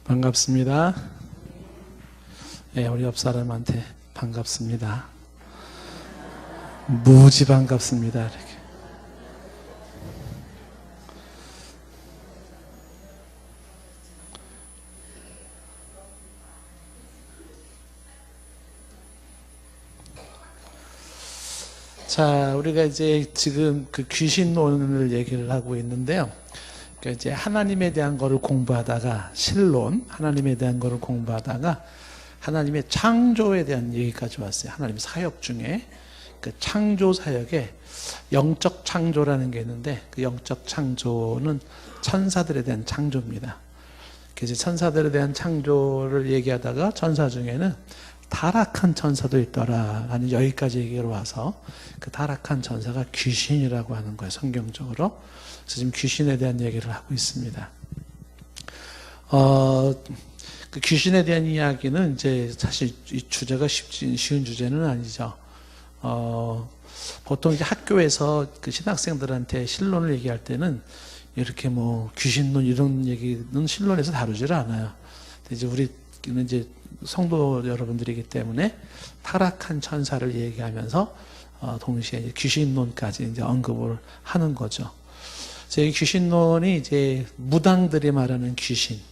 반갑습니다. 예, 우리 옆 사람한테 반갑습니다. 무지 반갑습니다. 이렇게. 자, 우리가 이제 지금 그 귀신론을 얘기를 하고 있는데요. 그러니까 이제 하나님에 대한 거를 공부하다가 신론, 하나님에 대한 거를 공부하다가 하나님의 창조에 대한 얘기까지 왔어요. 하나님 사역 중에 그 창조 사역에 영적 창조라는 게 있는데 그 영적 창조는 천사들에 대한 창조입니다. 그래서 천사들에 대한 창조를 얘기하다가 천사 중에는 타락한 천사도 있더라. 아니 여기까지 얘기로 와서 그 타락한 천사가 귀신이라고 하는 거예요. 성경적으로. 그래서 지금 귀신에 대한 얘기를 하고 있습니다. 그 귀신에 대한 이야기는 이제 사실 이 주제가 쉬운 주제는 아니죠. 보통 이제 학교에서 그 신학생들한테 신론을 얘기할 때는 이렇게 뭐 귀신론 이런 얘기는 신론에서 다루질 않아요. 근데 이제 우리는 이제 성도 여러분들이기 때문에 타락한 천사를 얘기하면서 동시에 이제 귀신론까지 이제 언급을 하는 거죠. 그래서 이 귀신론이 이제 무당들이 말하는 귀신이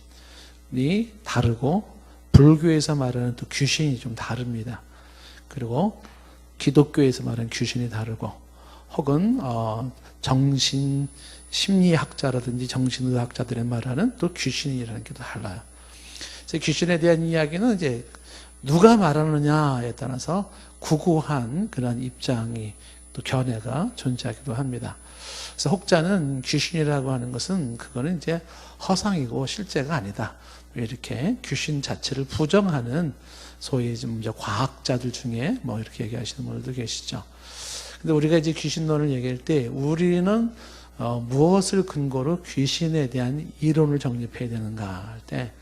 다르고 불교에서 말하는 또 귀신이 좀 다릅니다. 그리고 기독교에서 말하는 귀신이 다르고 혹은 정신 심리학자라든지 정신의학자들이 말하는 또 귀신이라는 게 또 달라요. 그래서 귀신에 대한 이야기는 이제 누가 말하느냐에 따라서 구구한 그런 입장이 또 견해가 존재하기도 합니다. 그래서 혹자는 귀신이라고 하는 것은 그거는 이제 허상이고 실제가 아니다. 이렇게 귀신 자체를 부정하는 소위 좀 이제 과학자들 중에 뭐 이렇게 얘기하시는 분들도 계시죠. 근데 우리가 이제 귀신론을 얘기할 때 우리는 무엇을 근거로 귀신에 대한 이론을 정립해야 되는가 할 때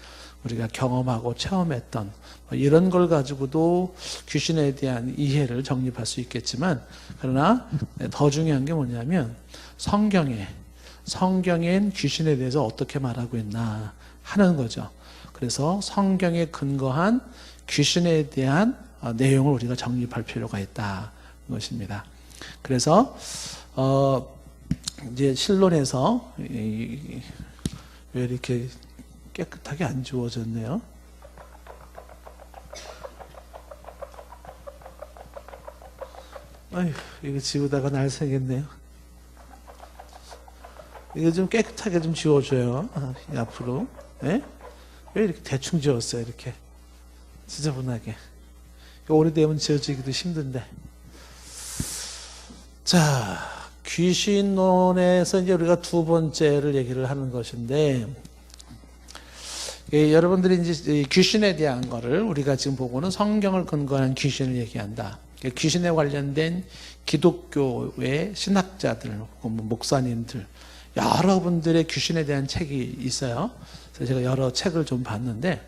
우리가 경험하고 체험했던 이런 걸 가지고도 귀신에 대한 이해를 정립할 수 있겠지만 그러나 더 중요한 게 뭐냐면 성경엔 귀신에 대해서 어떻게 말하고 있나 하는 거죠. 그래서 성경에 근거한 귀신에 대한 내용을 우리가 정립할 필요가 있다는 것입니다. 그래서 이제 신론에서 왜 이렇게 깨끗하게 안 지워졌네요. 아휴, 이거 지우다가 날 새겠네요. 이거 좀 깨끗하게 좀 지워줘요. 앞으로. 네? 왜 이렇게 대충 지웠어요, 이렇게. 지저분하게. 오래되면 지워지기도 힘든데. 자, 귀신론에서 이제 우리가 두 번째를 얘기를 하는 것인데, 여러분들이 이제 귀신에 대한 거를 우리가 지금 보고는 성경을 근거한 귀신을 얘기한다. 귀신에 관련된 기독교의 신학자들, 목사님들, 여러분들의 귀신에 대한 책이 있어요. 그래서 제가 여러 책을 좀 봤는데,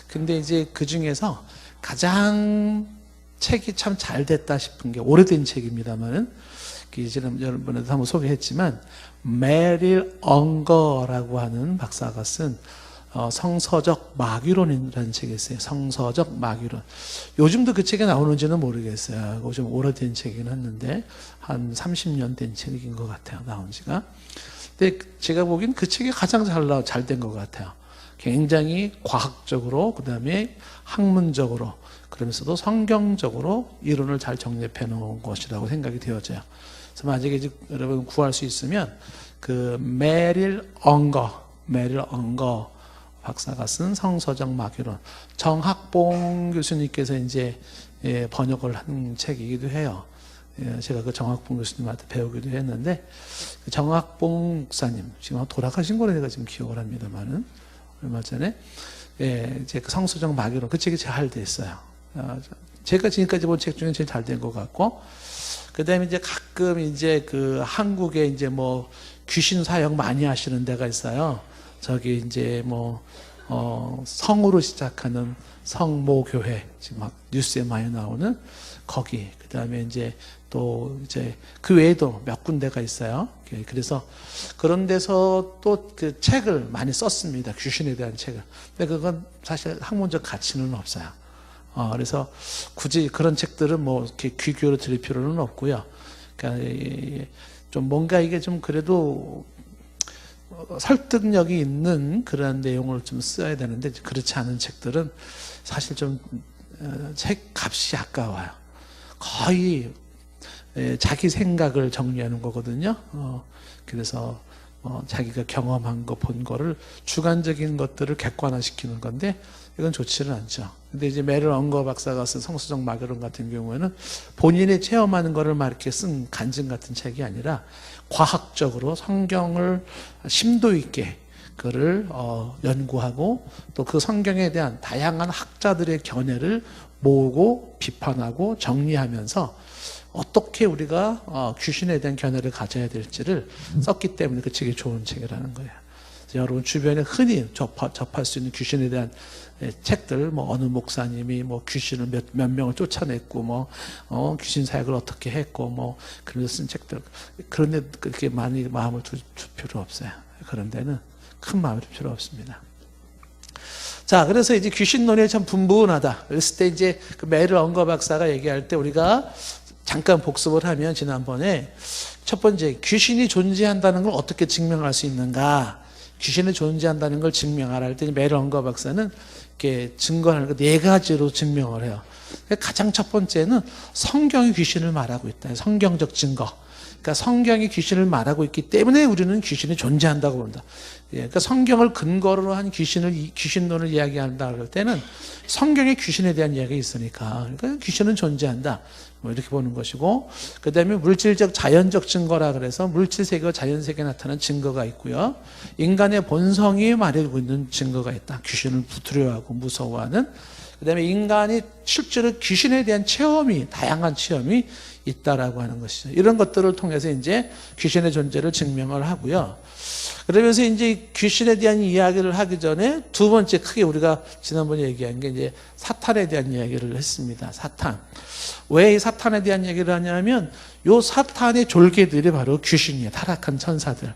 근데 이제 그 중에서 가장 책이 참 잘 됐다 싶은 게 오래된 책입니다만은, 지난 여러분에도 한번 소개했지만, 메릴 엉거라고 하는 박사가 쓴 성서적 마귀론이라는 책이 있어요. 성서적 마귀론. 요즘도 그 책이 나오는지는 모르겠어요. 그거 좀 오래된 책이긴 했는데 한 30년 된 책인 것 같아요. 나온 지가. 근데 제가 보기엔 그 책이 가장 잘 된 것 같아요. 굉장히 과학적으로 그다음에 학문적으로 그러면서도 성경적으로 이론을 잘 정립해 놓은 것이라고 생각이 되어져요. 그래서 만약에 이제 여러분 구할 수 있으면 그 메릴 엉거 박사가 쓴 성서적 마귀론, 정학봉 교수님께서 이제 번역을 한 책이기도 해요. 제가 그 정학봉 교수님한테 배우기도 했는데, 그 정학봉 목사님, 지금 돌아가신 거로 제가 지금 기억을 합니다만은, 얼마 전에, 이제 그 성서적 마귀론, 그 책이 잘 됐어요. 제가 지금까지 본 책 중에 제일 잘 된 것 같고, 그 다음에 이제 가끔 이제 그 한국에 이제 뭐 귀신 사역 많이 하시는 데가 있어요. 저기 이제 뭐 성으로 시작하는 성모교회 지금 막 뉴스에 많이 나오는 거기, 그 다음에 이제 또 이제 그 외에도 몇 군데가 있어요. 그래서 그런 데서 또 그 책을 많이 썼습니다. 귀신에 대한 책을. 근데 그건 사실 학문적 가치는 없어요. 그래서 굳이 그런 책들은 뭐 이렇게 귀 기울여 드릴 필요는 없고요. 그러니까 좀 뭔가 이게 좀 그래도 설득력이 있는 그런 내용을 좀 써야 되는데 그렇지 않은 책들은 사실 좀 책 값이 아까워요. 거의 자기 생각을 정리하는 거거든요. 그래서 자기가 경험한 거, 본 거를 주관적인 것들을 객관화시키는 건데 이건 좋지는 않죠. 근데 이제 메릴 엉거 박사가 쓴 성수적 마귀론 같은 경우에는 본인이 체험하는 거를 막 이렇게 쓴 간증 같은 책이 아니라 과학적으로 성경을 심도 있게 그를 연구하고 또 그 성경에 대한 다양한 학자들의 견해를 모으고 비판하고 정리하면서 어떻게 우리가 귀신에 대한 견해를 가져야 될지를 썼기 때문에 그 책이 좋은 책이라는 거예요. 여러분 주변에 흔히 접할 수 있는 귀신에 대한 책들, 뭐 어느 목사님이 뭐 귀신을 몇 명을 쫓아냈고 뭐 귀신 사역을 어떻게 했고 뭐 그런 쓴 책들, 그런데 그렇게 많이 마음을 둘 필요 없어요. 그런 데는 큰 마음을 둘 필요 없습니다. 자, 그래서 이제 귀신론이 참 분분하다. 그랬을 때 이제 그 메릴 엉거 박사가 얘기할 때 우리가 잠깐 복습을 하면 지난번에 첫 번째 귀신이 존재한다는 걸 어떻게 증명할 수 있는가? 귀신이 존재한다는 걸 증명하라 할 때 메릴 엉거 박사는 이렇게 증거하는 거 네 가지로 증명을 해요. 가장 첫 번째는 성경이 귀신을 말하고 있다. 성경적 증거. 그러니까 성경이 귀신을 말하고 있기 때문에 우리는 귀신이 존재한다고 본다. 그러니까 성경을 근거로 한 귀신론을 이야기한다 할 때는 성경에 귀신에 대한 이야기가 있으니까 그러니까 귀신은 존재한다. 뭐 이렇게 보는 것이고, 그 다음에 물질적 자연적 증거라 그래서 물질 세계와 자연 세계에 나타난 증거가 있고요. 인간의 본성이 말하고 있는 증거가 있다. 귀신을 두려워하고 무서워하는. 그 다음에 인간이 실제로 귀신에 대한 체험이, 다양한 체험이 있다라고 하는 것이죠. 이런 것들을 통해서 이제 귀신의 존재를 증명을 하고요. 그러면서 이제 귀신에 대한 이야기를 하기 전에 두 번째 크게 우리가 지난번에 얘기한 게 이제 사탄에 대한 이야기를 했습니다. 사탄. 왜 이 사탄에 대한 얘기를 하냐면 요 사탄의 졸개들이 바로 귀신이에요. 타락한 천사들.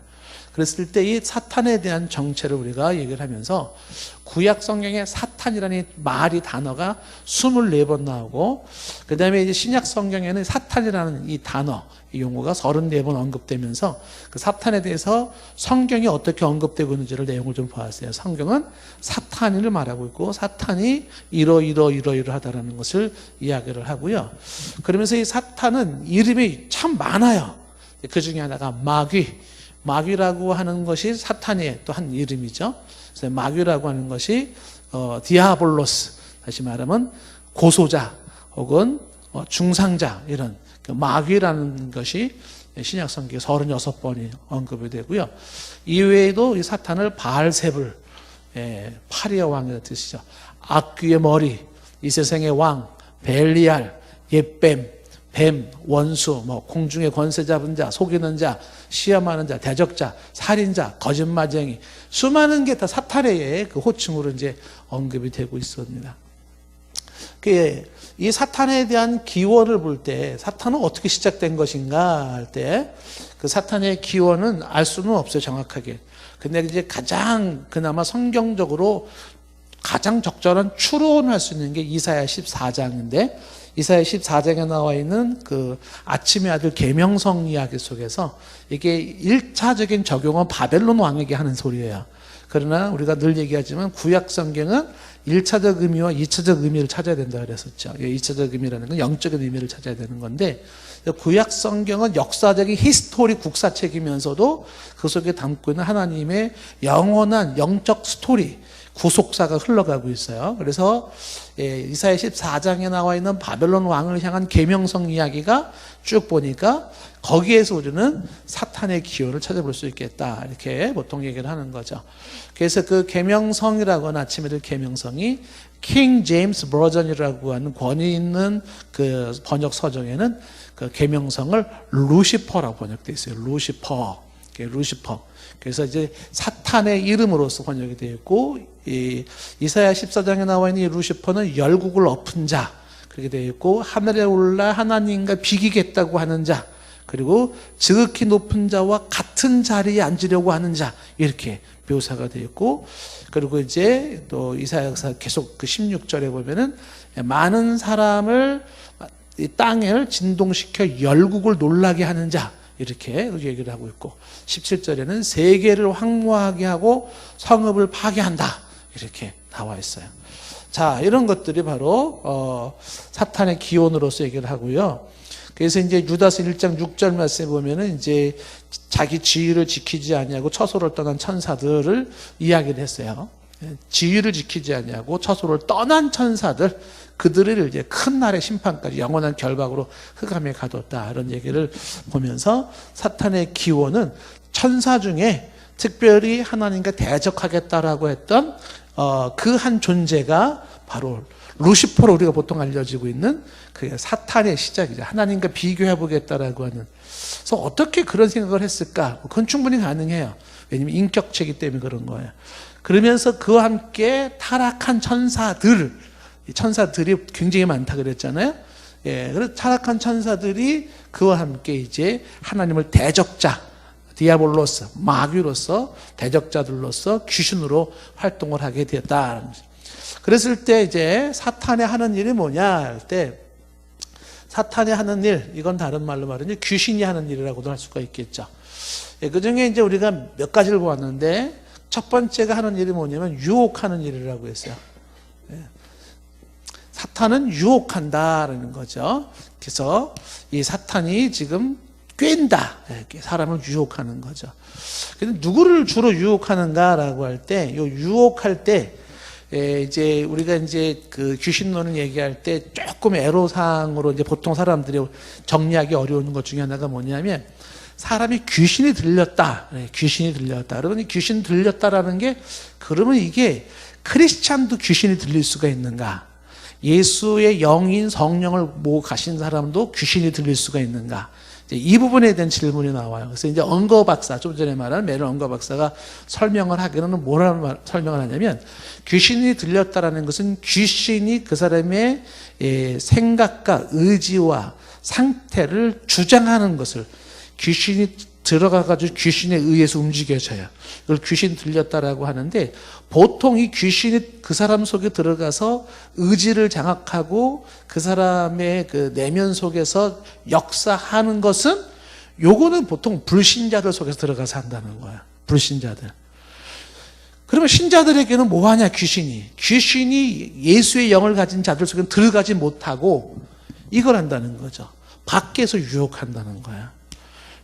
그랬을 때 이 사탄에 대한 정체를 우리가 얘기를 하면서 구약 성경에 사탄이라는 말이 단어가 24번 나오고 그 다음에 이제 신약 성경에는 사탄이라는 이 단어, 이 용어가 34번 언급되면서 그 사탄에 대해서 성경이 어떻게 언급되고 있는지를 내용을 좀 보았어요. 성경은 사탄을 말하고 있고 사탄이 이러하다라는 것을 이야기를 하고요. 그러면서 이 사탄은 이름이 참 많아요. 그 중에 하나가 마귀라고 하는 것이 사탄의 또 한 이름이죠. 그래서 마귀라고 하는 것이 디아볼로스, 다시 말하면 고소자 혹은 중상자, 이런 마귀라는 것이 신약 성경에 36번이 언급이 되고요. 이외에도 이 사탄을 바알세불, 파리의 왕이라는 뜻이죠. 악귀의 머리, 이 세상의 왕, 벨리알, 옛뱀, 뱀, 원수, 뭐 공중의 권세 잡은 자, 속이는 자, 시험하는 자, 대적자, 살인자, 거짓말쟁이, 수많은 게 다 사탄의 그 호칭으로 이제 언급이 되고 있습니다. 이 사탄에 대한 기원을 볼 때 사탄은 어떻게 시작된 것인가 할 때 그 사탄의 기원은 알 수는 없어요, 정확하게. 근데 이제 가장 그나마 성경적으로 가장 적절한 추론할 수 있는 게 이사야 14장인데 이사야 14장에 나와 있는 그 아침의 아들 계명성 이야기 속에서 이게 1차적인 적용은 바벨론 왕에게 하는 소리예요. 그러나 우리가 늘 얘기하지만 구약 성경은 1차적 의미와 2차적 의미를 찾아야 된다 그랬었죠. 2차적 의미라는 건 영적인 의미를 찾아야 되는 건데 구약 성경은 역사적인 히스토리 국사책이면서도 그 속에 담고 있는 하나님의 영원한 영적 스토리, 구속사가 흘러가고 있어요. 그래서 이사야 14장에 나와 있는 바벨론 왕을 향한 계명성 이야기가 쭉 보니까 거기에서 우리는 사탄의 기원을 찾아볼 수 있겠다, 이렇게 보통 얘기를 하는 거죠. 그래서 그 계명성이라고 하는 아침에들 계명성이 킹 제임스 버전이라고 하는 권위 있는 그 번역 서정에는 그 계명성을 루시퍼라고 번역되어 있어요. 루시퍼. 그래서 이제 사탄의 이름으로서 번역이 되어 있고, 이사야 14장에 나와 있는 이 루시퍼는 열국을 엎은 자, 그렇게 되어 있고, 하늘에 올라 하나님과 비기겠다고 하는 자, 그리고 지극히 높은 자와 같은 자리에 앉으려고 하는 자, 이렇게 묘사가 되어 있고, 그리고 이제 또 이사야서 계속 그 16절에 보면은 많은 사람을 이 땅을 진동시켜 열국을 놀라게 하는 자, 이렇게 얘기를 하고 있고, 17절에는 세계를 황무하게 하고 성읍을 파괴한다, 이렇게 나와 있어요. 자, 이런 것들이 바로 사탄의 기원으로서 얘기를 하고요. 그래서 이제 유다서 1장 6절 말씀에 보면은 이제 자기 지위를 지키지 아니하고 처소를 떠난 천사들을 이야기를 했어요. 지위를 지키지 아니하고 처소를 떠난 천사들, 그들을 이제 큰 날의 심판까지 영원한 결박으로 흑암에 가뒀다, 이런 얘기를 보면서 사탄의 기원은 천사 중에 특별히 하나님과 대적하겠다라고 했던 그 한 존재가 바로 루시퍼로 우리가 보통 알려지고 있는 그 사탄의 시작이죠. 하나님과 비교해 보겠다라고 하는. 그래서 어떻게 그런 생각을 했을까? 그건 충분히 가능해요. 왜냐하면 인격체이기 때문에 그런 거예요. 그러면서 그와 함께 타락한 천사들이 굉장히 많다 그랬잖아요. 예, 그래서 타락한 천사들이 그와 함께 이제 하나님을 대적자, 디아볼로스, 마귀로서, 대적자들로서 귀신으로 활동을 하게 되었다. 그랬을 때 이제 사탄이 하는 일이 뭐냐 할 때, 사탄이 하는 일, 이건 다른 말로 말하면 귀신이 하는 일이라고도 할 수가 있겠죠. 예, 그 중에 이제 우리가 몇 가지를 보았는데, 첫 번째가 하는 일이 뭐냐면 유혹하는 일이라고 했어요. 예. 사탄은 유혹한다라는 거죠. 그래서 이 사탄이 지금 꿰인다, 사람을 유혹하는 거죠. 근데 누구를 주로 유혹하는가라고 할 때, 이 유혹할 때, 이제 우리가 이제 그 귀신론을 얘기할 때 조금 애로사항으로 이제 보통 사람들이 정리하기 어려운 것 중에 하나가 뭐냐면, 사람이 귀신이 들렸다. 귀신이 들렸다. 그러면 귀신 들렸다라는 게, 그러면 이게 크리스찬도 귀신이 들릴 수가 있는가? 예수의 영인 성령을 모고 가신 사람도 귀신이 들릴 수가 있는가? 이 부분에 대한 질문이 나와요. 그래서 이제 언거 박사, 좀 전에 말한 메릴 언거 박사가 설명을 하기로는 뭐라고 설명을 하냐면, 귀신이 들렸다라는 것은 귀신이 그 사람의 생각과 의지와 상태를 주장하는 것을, 귀신이 들어가가지고 귀신에 의해서 움직여져요. 이걸 귀신 들렸다라고 하는데, 보통 이 귀신이 그 사람 속에 들어가서 의지를 장악하고 그 사람의 그 내면 속에서 역사하는 것은, 요거는 보통 불신자들 속에서 들어가서 한다는 거야. 불신자들. 그러면 신자들에게는 뭐하냐, 귀신이. 귀신이 예수의 영을 가진 자들 속에 들어가지 못하고 이걸 한다는 거죠. 밖에서 유혹한다는 거야.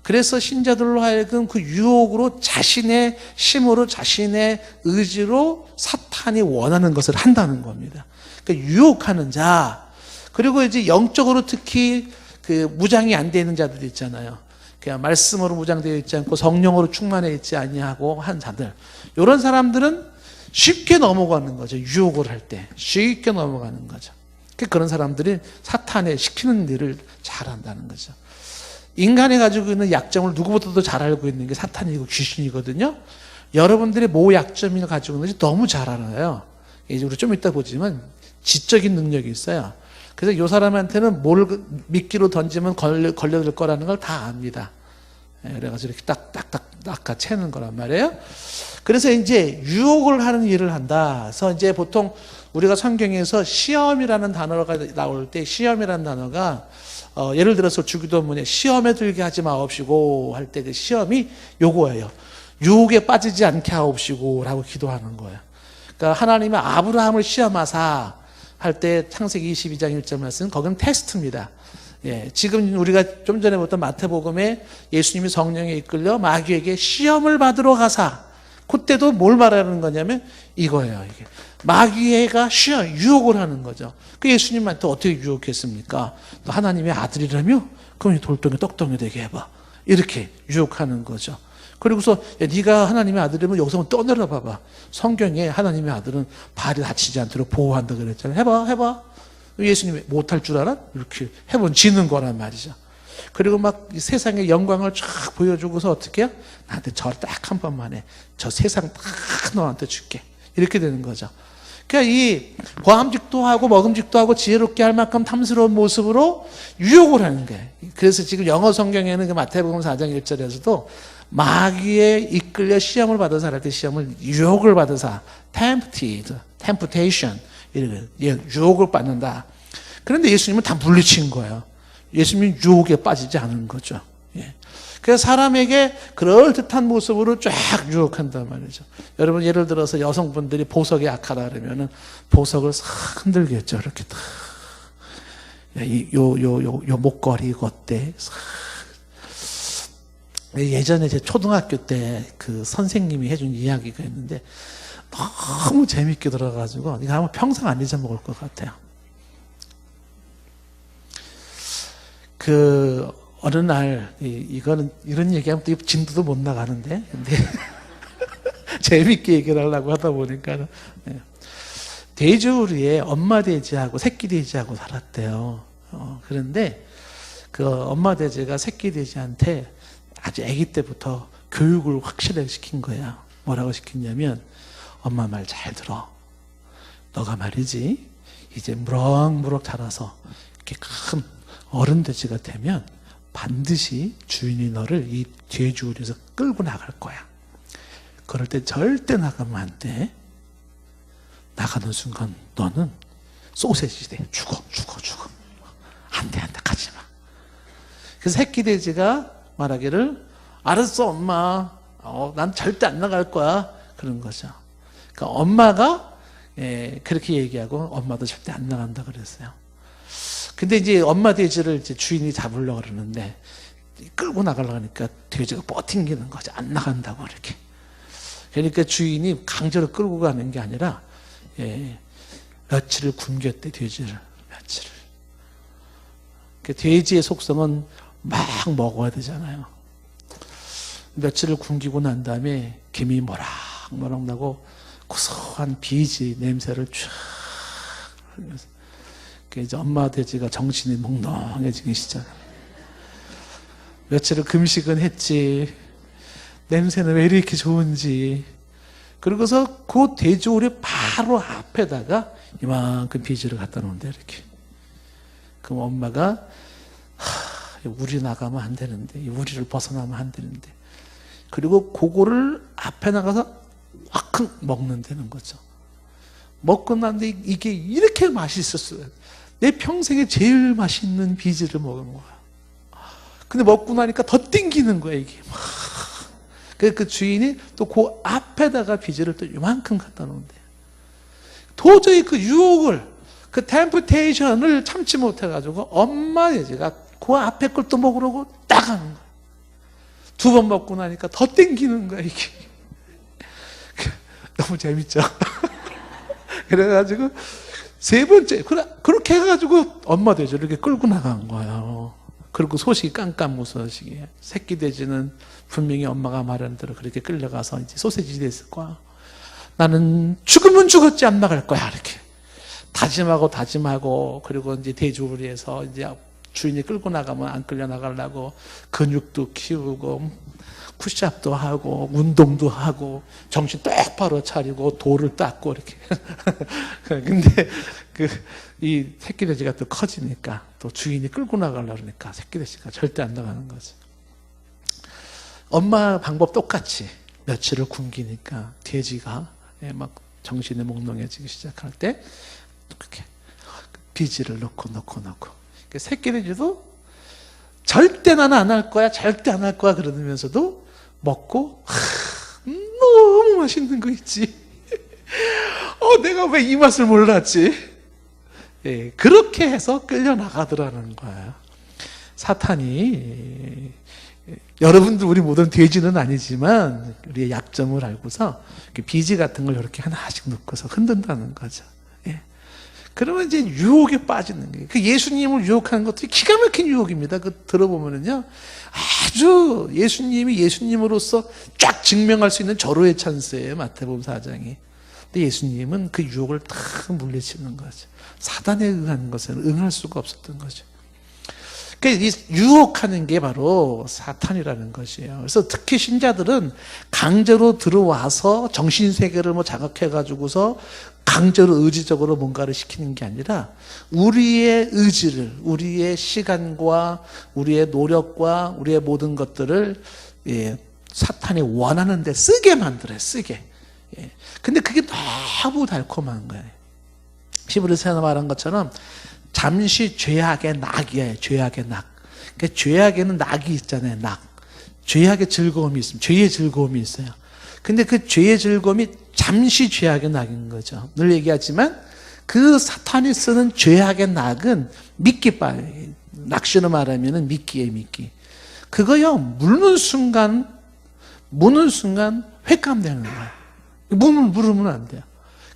그래서 신자들로 하여금 그 유혹으로 자신의 힘으로, 자신의 의지로 사탄이 원하는 것을 한다는 겁니다. 그러니까 유혹하는 자, 그리고 이제 영적으로 특히 그 무장이 안 되는 자들 있잖아요. 그냥 말씀으로 무장되어 있지 않고 성령으로 충만해 있지 아니하고 한 자들, 이런 사람들은 쉽게 넘어가는 거죠. 유혹을 할 때 쉽게 넘어가는 거죠. 그런 사람들이 사탄에 시키는 일을 잘한다는 거죠. 인간이 가지고 있는 약점을 누구보다도 잘 알고 있는 게 사탄이고 귀신이거든요. 여러분들의 모 약점을 가지고 있는지 너무 잘 알아요. 이제 우리 좀 이따 보지만 지적인 능력이 있어요. 그래서 이 사람한테는 뭘 미끼로 던지면 걸려들 거라는 걸 다 압니다. 그래가지고 이렇게 딱딱딱 낚아채는 거란 말이에요. 그래서 이제 유혹을 하는 일을 한다. 그래서 이제 보통 우리가 성경에서 시험이라는 단어가 나올 때, 시험이라는 단어가 예를 들어서 주기도문에 시험에 들게 하지 마옵시고 할 때 그 시험이 요거예요. 유혹에 빠지지 않게 하옵시고 라고 기도하는 거예요. 그러니까 하나님은 아브라함을 시험하사 할 때 창세기 22장 1절 말씀, 거기는 테스트입니다. 예, 지금 우리가 좀 전에 봤던 마태복음에 예수님이 성령에 이끌려 마귀에게 시험을 받으러 가사, 그때도 뭘 말하는 거냐면 이거예요. 이게 마귀가 유혹을 하는 거죠. 그 예수님한테 어떻게 유혹했습니까? 너 하나님의 아들이라며? 그럼 돌덩이 떡덩이 되게 해봐. 이렇게 유혹하는 거죠. 그리고서 야, 네가 하나님의 아들이면 여기서 떠내려 봐봐. 성경에 하나님의 아들은 발이 다치지 않도록 보호한다 그랬잖아요. 해봐. 예수님이 못할 줄 알아? 이렇게 해보면 지는 거란 말이죠. 그리고 막 세상의 영광을 쫙 보여주고서 어떻게 해요? 나한테 저 딱 한 번만 해. 저 세상 다 너한테 줄게. 이렇게 되는 거죠. 그러니까 이 보암직도 하고 먹음직도 하고 지혜롭게 할 만큼 탐스러운 모습으로 유혹을 하는 거예요. 그래서 지금 영어 성경에는 그 마태복음 4장 1절에서도 마귀에 이끌려 시험을 받아서 할 때 시험을 유혹을 받아서 temptation 이렇게 유혹을 받는다. 그런데 예수님은 다 물리친 거예요. 예수님은 유혹에 빠지지 않은 거죠. 예. 그래서 사람에게 그럴듯한 모습으로 쫙 유혹한단 말이죠. 여러분 예를 들어서 여성분들이 보석이 약하다 그러면은 보석을 싹 흔들겠죠. 이렇게 딱. 요 목걸이 이거 어때? 예전에 제 초등학교 때 그 선생님이 해준 이야기가 있는데 너무 재밌게 들어가지고 이거 아마 평생 안 잊어먹을 것 같아요. 그 어느 날 이거는 이런 얘기하면 또 진도도 못 나가는데 근데 재밌게 얘기를 하려고 하다 보니까 돼지우리에 엄마 돼지하고 새끼 돼지하고 살았대요. 그런데 그 엄마 돼지가 새끼 돼지한테 아주 아기 때부터 교육을 확실하게 시킨 거야. 뭐라고 시켰냐면 엄마 말 잘 들어. 너가 말이지 이제 무럭무럭 자라서 이렇게 큰 어른 돼지가 되면 반드시 주인이 너를 이 돼지우리에서 끌고 나갈 거야. 그럴 때 절대 나가면 안 돼. 나가는 순간 너는 소세지 돼. 죽어. 안 돼, 가지 마. 그래서 새끼 돼지가 말하기를 알았어 엄마. 난 절대 안 나갈 거야. 그런 거죠. 그러니까 엄마가 그렇게 얘기하고 엄마도 절대 안 나간다 그랬어요. 근데 이제 엄마 돼지를 이제 주인이 잡으려고 그러는데 끌고 나가려고 하니까 돼지가 뻗팅기는 거죠. 안 나간다고 이렇게. 그러니까 주인이 강제로 끌고 가는 게 아니라 며칠을 굶겼대 돼지를. 며칠을. 그 돼지의 속성은 막 먹어야 되잖아요. 며칠을 굶기고 난 다음에 김이 모락모락 나고 고소한 비지 냄새를 쫙 흘면서 이제 엄마 돼지가 정신이 몽롱해지기 시작합니다. 며칠을 금식은 했지. 냄새는 왜 이렇게 좋은지. 그러고서 그 돼지우리 바로 앞에다가 이만큼 비지를 갖다 놓은데 이렇게. 그럼 엄마가 우리 나가면 안 되는데, 이 우리를 벗어나면 안 되는데. 그리고 그거를 앞에 나가서 확 먹는다는 거죠. 먹고 난데 이게 이렇게 맛있었어요. 내 평생에 제일 맛있는 비지를 먹은 거야. 근데 먹고 나니까 더 땡기는 거야, 이게. 그 주인이 또 그 앞에다가 비지를 또 이만큼 갖다 놓은대. 도저히 그 유혹을, 그 템프테이션을 참지 못해가지고 엄마 돼지가 그 앞에 걸 또 먹으려고 딱 하는 거야. 두 번 먹고 나니까 더 땡기는 거야, 이게. 너무 재밌죠? 그래가지고 세 번째, 그렇게 해가지고 엄마 돼지를 이렇게 끌고 나간 거예요. 그리고 소식이 깜깜무소식이에요. 새끼 돼지는 분명히 엄마가 말한 대로 그렇게 끌려가서 이제 소세지 됐을 거야. 나는 죽으면 죽었지 안 나갈 거야. 이렇게 다짐하고 그리고 이제 돼지우리에서 이제 주인이 끌고 나가면 안 끌려 나가려고 근육도 키우고 푸시업도 하고 운동도 하고 정신 똑바로 차리고 돌을 닦고 이렇게. 근데 이 새끼 돼지가 또 커지니까 또 주인이 끌고 나가려고 그러니까 새끼 돼지가 절대 안 나가는 거죠. 엄마 방법 똑같이 며칠을 굶기니까 돼지가 막 정신이 몽롱해지기 시작할 때 그렇게 비지를 넣고 새끼 돼지도 절대 나는 안 할 거야, 절대 안 할 거야 그러면서도 먹고 너무 맛있는 거 있지. 내가 왜 이 맛을 몰랐지? 그렇게 해서 끌려 나가더라는 거예요. 사탄이 여러분들 우리 모든 돼지는 아니지만 우리의 약점을 알고서 비지 같은 걸 이렇게 하나씩 넣고서 흔든다는 거죠. 그러면 이제 유혹에 빠지는 거예요. 그 예수님을 유혹하는 것도 기가 막힌 유혹입니다. 그 들어보면은요, 아주 예수님이 예수님으로서 쫙 증명할 수 있는 절호의 찬스예요. 마태복음 4장이. 근데 예수님은 그 유혹을 다 물리치는 거죠. 사단에 의한 것은 응할 수가 없었던 거죠. 그러니까 이 유혹하는 게 바로 사탄이라는 것이에요. 그래서 특히 신자들은 강제로 들어와서 정신세계를 자극해가지고서 강제로 의지적으로 뭔가를 시키는 게 아니라 우리의 의지를, 우리의 시간과 우리의 노력과 우리의 모든 것들을 사탄이 원하는 데 쓰게 만들어요. 쓰게. 근데 그게 너무 달콤한 거예요. 히브리서에서 말한 것처럼 잠시 죄악의 낙이에요. 죄악의 낙. 그러니까 죄악에는 낙이 있잖아요. 낙. 죄악의 즐거움이 있습니다. 죄의 즐거움이 있어요. 근데 그 죄의 즐거움이 잠시 죄악의 낙인 거죠. 늘 얘기하지만 그 사탄이 쓰는 죄악의 낙은 미끼빨, 낚시로 말하면 미끼예요. 미끼. 그거요, 무는 순간 횟감되는 거예요. 물으면 안 돼요.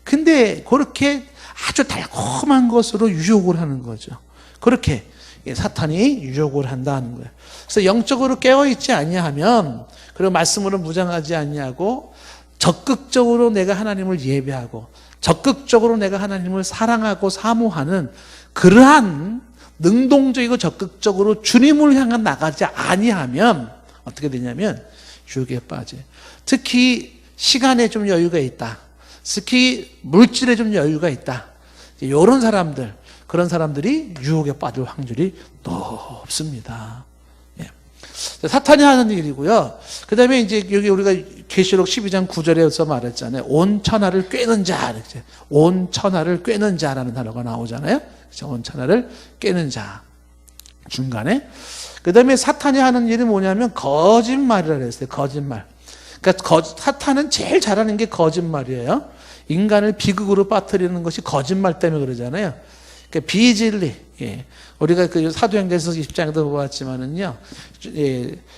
근데 그렇게 아주 달콤한 것으로 유혹을 하는 거죠. 그렇게 사탄이 유혹을 한다는 거예요. 그래서 영적으로 깨어있지 아니하면, 그리고 말씀으로 무장하지 아니하고, 적극적으로 내가 하나님을 예배하고, 적극적으로 내가 하나님을 사랑하고 사모하는 그러한 능동적이고 적극적으로 주님을 향해 나가지 아니하면 어떻게 되냐면 유혹에 빠져요. 특히 시간에 좀 여유가 있다. 특히 물질에 좀 여유가 있다. 이런 사람들, 그런 사람들이 유혹에 빠질 확률이 높습니다. 예. 사탄이 하는 일이고요. 그 다음에 이제 여기 우리가 계시록 12장 9절에서 말했잖아요. 온 천하를 꿰는 자. 이렇게. 온 천하를 꿰는 자라는 단어가 나오잖아요. 그렇죠? 온 천하를 꿰는 자. 중간에. 그 다음에 사탄이 하는 일이 뭐냐면 거짓말이라고 했어요. 거짓말. 그러니까 사탄은 제일 잘하는 게 거짓말이에요. 인간을 비극으로 빠뜨리는 것이 거짓말 때문에 그러잖아요. 그러니까 비진리. 예. 우리가 그 사도행전에서 10장에도 보았지만은요,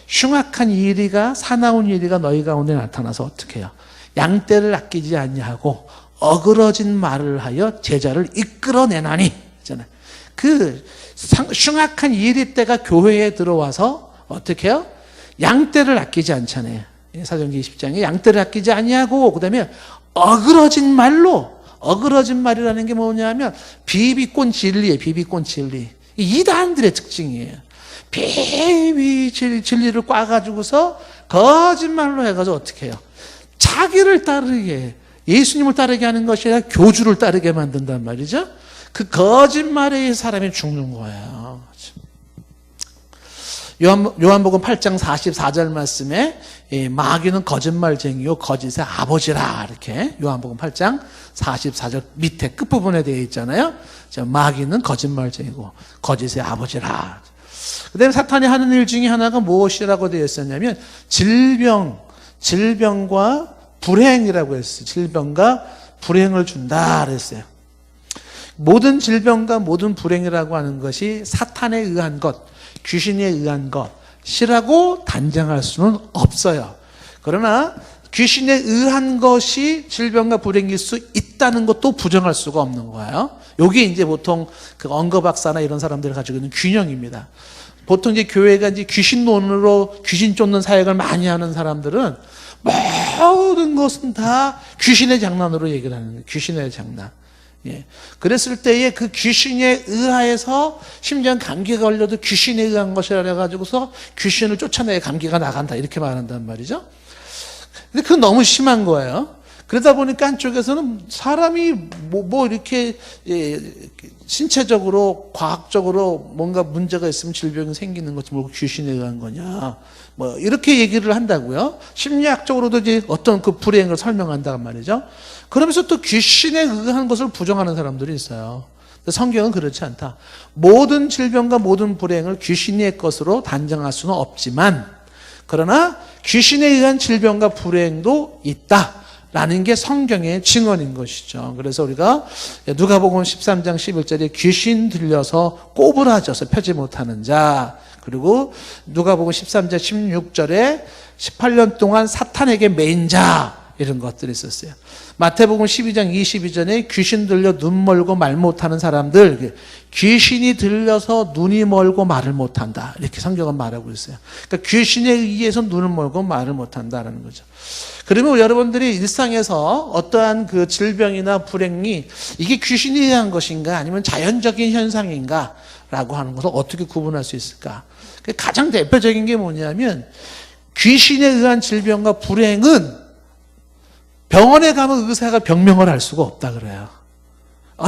흉악한 이리가, 사나운 이리가 너희 가운데 나타나서 어떻게 해요? 양떼를 아끼지 아니하고 어그러진 말을 하여 제자를 이끌어내나니. 있잖아요. 그 흉악한 이리 때가 교회에 들어와서 어떻게 해요? 양떼를 아끼지 않잖아요. 사도행전 20장에 양떼를 아끼지 아니하고, 그 다음에 어그러진 말로, 어그러진 말이라는 게 뭐냐면 비비꼰 진리예요. 비비꼰 진리. 이단들의 특징이에요. 진리를 꽈가지고서 거짓말로 해가지고 어떻게 해요? 자기를 따르게, 예수님을 따르게 하는 것이 아니라 교주를 따르게 만든단 말이죠. 그 거짓말에 사람이 죽는 거예요. 요한복음 8장 44절 말씀에 마귀는 거짓말쟁이요 거짓의 아버지라, 이렇게 요한복음 8장 44절 밑에 끝부분에 되어 있잖아요. 마귀는 거짓말쟁이고 거짓의 아버지라. 그 다음에 사탄이 하는 일 중에 하나가 무엇이라고 되어 있었냐면 질병과 불행이라고 했어요. 질병과 불행을 준다 그랬어요. 모든 질병과 모든 불행이라고 하는 것이 사탄에 의한 것, 귀신에 의한 것이라고 단정할 수는 없어요. 그러나 귀신에 의한 것이 질병과 불행일 수 있다는 것도 부정할 수가 없는 거예요. 이게 이제 보통 그 언거 박사나 이런 사람들이 가지고 있는 균형입니다. 보통 이제 교회가 이제 귀신론으로 귀신 쫓는 사역을 많이 하는 사람들은 모든 것은 다 귀신의 장난으로 얘기를 하는 거예요. 귀신의 장난. 예. 그랬을 때에 그 귀신에 의하여서 심지어 감기가 걸려도 귀신에 의한 것이라 해가지고서 귀신을 쫓아내야 감기가 나간다, 이렇게 말한단 말이죠. 근데 그건 너무 심한 거예요. 그러다 보니까 한쪽에서는 사람이 이렇게 신체적으로 과학적으로 뭔가 문제가 있으면 질병이 생기는 것이 뭐 귀신에 의한 거냐, 뭐 이렇게 얘기를 한다고요. 심리학적으로도 이제 어떤 그 불행을 설명한단 말이죠. 그러면서 또 귀신에 의한 것을 부정하는 사람들이 있어요. 성경은 그렇지 않다. 모든 질병과 모든 불행을 귀신의 것으로 단정할 수는 없지만, 그러나 귀신에 의한 질병과 불행도 있다라는 게 성경의 증언인 것이죠. 그래서 우리가 누가복음 13장 11절에 귀신 들려서 꼬부라져서 펴지 못하는 자, 그리고 누가복음 13장 16절에 18년 동안 사탄에게 매인 자, 이런 것들이 있었어요. 마태복음 12장 22절에 귀신 들려 눈 멀고 말 못하는 사람들, 귀신이 들려서 눈이 멀고 말을 못한다, 이렇게 성경은 말하고 있어요. 그러니까 귀신에 의해서 눈을 멀고 말을 못한다라는 거죠. 그러면 여러분들이 일상에서 어떠한 그 질병이나 불행이 이게 귀신에 의한 것인가 아니면 자연적인 현상인가 라고 하는 것을 어떻게 구분할 수 있을까? 가장 대표적인 게 뭐냐면 귀신에 의한 질병과 불행은 병원에 가면 의사가 병명을 알 수가 없다 그래요.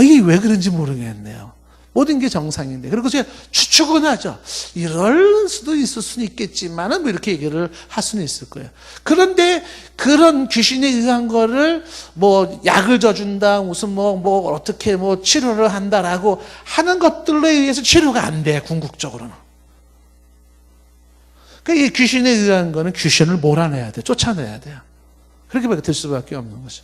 이게 왜 그런지 모르겠네요. 모든 게 정상인데. 그리고 제가 추측은 하죠. 이럴 수도 있을 수는 있겠지만은 뭐 이렇게 얘기를 할 수는 있을 거예요. 그런데 그런 귀신에 의한 거를 뭐 약을 줘준다, 무슨 뭐 어떻게 뭐 치료를 한다라고 하는 것들로 의해서 치료가 안 돼, 궁극적으로는. 그러니까 이 귀신에 의한 거는 귀신을 몰아내야 돼, 쫓아내야 돼요. 그렇게밖에 될 수밖에 없는 거죠.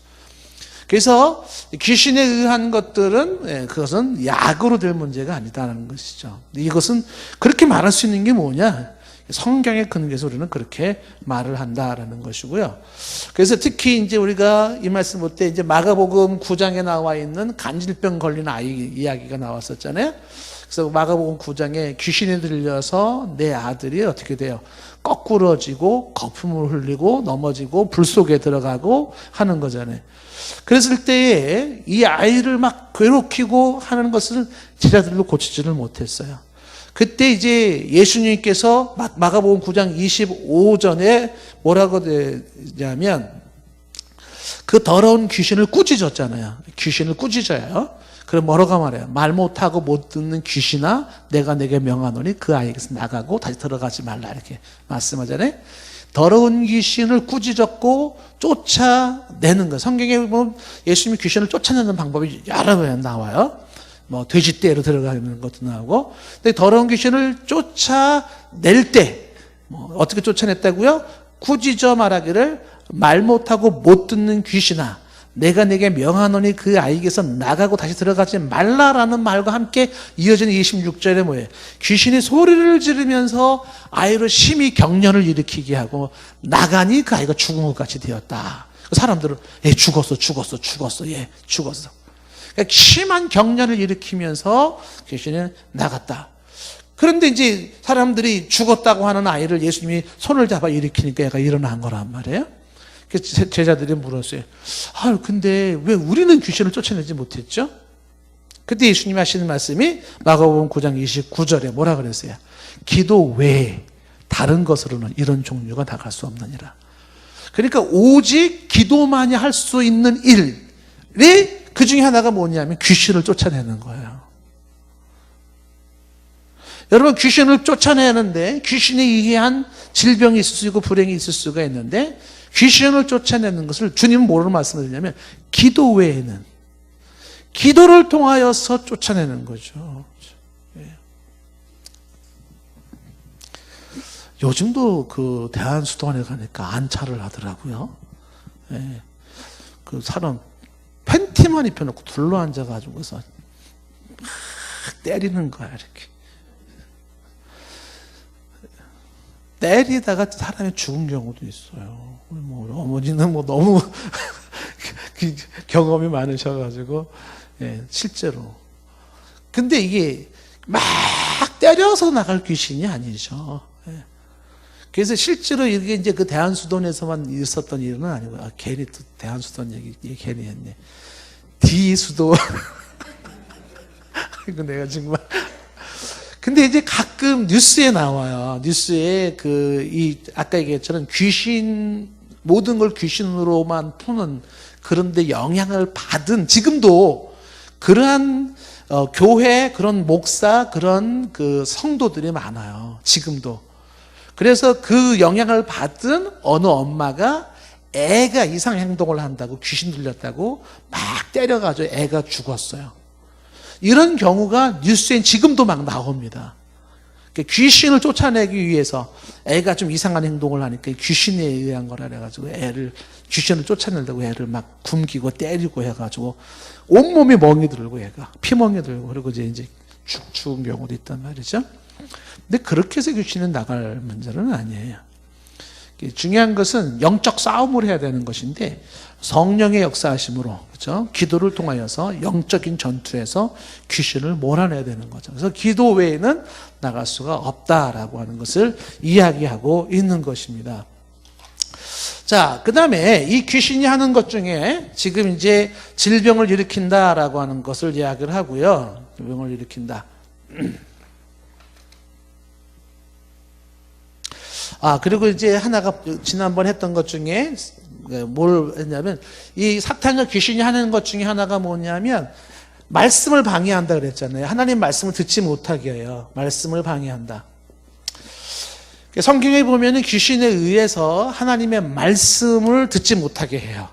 그래서 귀신에 의한 것들은 그것은 약으로 될 문제가 아니다라는 것이죠. 이것은 그렇게 말할 수 있는 게 뭐냐? 성경의 근거에서 우리는 그렇게 말을 한다라는 것이고요. 그래서 특히 이제 우리가 이 말씀 볼 때 이제 마가복음 9장에 나와 있는 간질병 걸린 아이 이야기가 나왔었잖아요. 그래서 마가복음 9장에 귀신이 들려서 내 아들이 어떻게 돼요? 거꾸러지고 거품을 흘리고 넘어지고 불 속에 들어가고 하는 거잖아요. 그랬을 때에 이 아이를 막 괴롭히고 하는 것을 제자들도 고치지를 못했어요. 그때 이제 예수님께서 마가복음 9장 25절에 뭐라고 되냐면 그 더러운 귀신을 꾸짖었잖아요. 귀신을 꾸짖어요. 그럼 뭐라고 말해요? 말 못하고 못 듣는 귀신아 내가 내게 명하노니 그 아이에게서 나가고 다시 들어가지 말라 이렇게 말씀하잖아요. 더러운 귀신을 꾸짖었고 쫓아내는 거. 성경에 보면 예수님이 귀신을 쫓아내는 방법이 여러 번 나와요. 뭐 돼지떼로 들어가는 것도 나오고. 근데 더러운 귀신을 쫓아낼 때 뭐 어떻게 쫓아냈다고요? 꾸짖어 말하기를 말 못하고 못 듣는 귀신아 내가 내게 명하노니 그 아이에게서 나가고 다시 들어가지 말라라는 말과 함께 이어지는 26절에 뭐예요? 귀신이 소리를 지르면서 아이를 심히 경련을 일으키게 하고 나가니 그 아이가 죽은 것 같이 되었다. 사람들은 죽었어. 그러니까 심한 경련을 일으키면서 귀신이 나갔다. 그런데 이제 사람들이 죽었다고 하는 아이를 예수님이 손을 잡아 일으키니까 얘가 일어난 거란 말이에요. 그래서 제자들이 물었어요. 근데 왜 우리는 귀신을 쫓아내지 못했죠? 그때 예수님이 하시는 말씀이 마가복음 9장 29절에 뭐라 그랬어요? 기도 외에 다른 것으로는 이런 종류가 나갈 수 없느니라. 그러니까 오직 기도만이 할 수 있는 일이 그 중에 하나가 뭐냐면 귀신을 쫓아내는 거예요. 여러분 귀신을 쫓아내는데 귀신에 의한 질병이 있을 수 있고 불행이 있을 수가 있는데 귀신을 쫓아내는 것을 주님은 뭐로 말씀하시냐면 기도 외에는 기도를 통하여서 쫓아내는 거죠. 요즘도 그 대한수도원에 가니까 안차를 하더라고요. 그 사람 팬티만 입혀놓고 둘러앉아가지고 그래서 막 때리는 거야 이렇게. 때리다가 사람이 죽은 경우도 있어요. 뭐 어머니는 뭐 너무 경험이 많으셔가지고 실제로. 근데 이게 막 때려서 나갈 귀신이 아니죠. 그래서 실제로 이게 이제 그 대한수도원에서만 있었던 일은 아니고 괜히 또 대한수도원 얘기 괜히 했네. D수도원. 이거 내가 정말. 근데 이제 가끔 뉴스에 나와요. 뉴스에 아까 얘기했처럼 모든 걸 귀신으로만 푸는 그런데 영향을 받은 지금도 그러한 교회, 그런 목사, 그런 그 성도들이 많아요. 지금도. 그래서 그 영향을 받은 어느 엄마가 애가 이상 행동을 한다고 귀신 들렸다고 막 때려가지고 애가 죽었어요. 이런 경우가 뉴스에 지금도 막 나옵니다. 귀신을 쫓아내기 위해서 애가 좀 이상한 행동을 하니까 귀신에 의한 거라 그래가지고 귀신을 쫓아내려고 애를 막 굶기고 때리고 해가지고 온몸이 멍이 들고 애가 피멍이 들고 그리고 이제 죽은 경우도 있단 말이죠. 근데 그렇게 해서 귀신은 나갈 문제는 아니에요. 중요한 것은 영적 싸움을 해야 되는 것인데 성령의 역사하심으로 그렇죠? 기도를 통하여서 영적인 전투에서 귀신을 몰아내야 되는 거죠. 그래서 기도 외에는 나갈 수가 없다라고 하는 것을 이야기하고 있는 것입니다. 자, 그 다음에 이 귀신이 하는 것 중에 지금 이제 질병을 일으킨다라고 하는 것을 이야기를 하고요. 질병을 일으킨다. 그리고 이제 하나가 지난번 했던 것 중에 뭘 했냐면 이 사탄과 귀신이 하는 것 중에 하나가 뭐냐면 말씀을 방해한다 그랬잖아요. 하나님 말씀을 듣지 못하게 해요. 말씀을 방해한다. 성경에 보면은 귀신에 의해서 하나님의 말씀을 듣지 못하게 해요.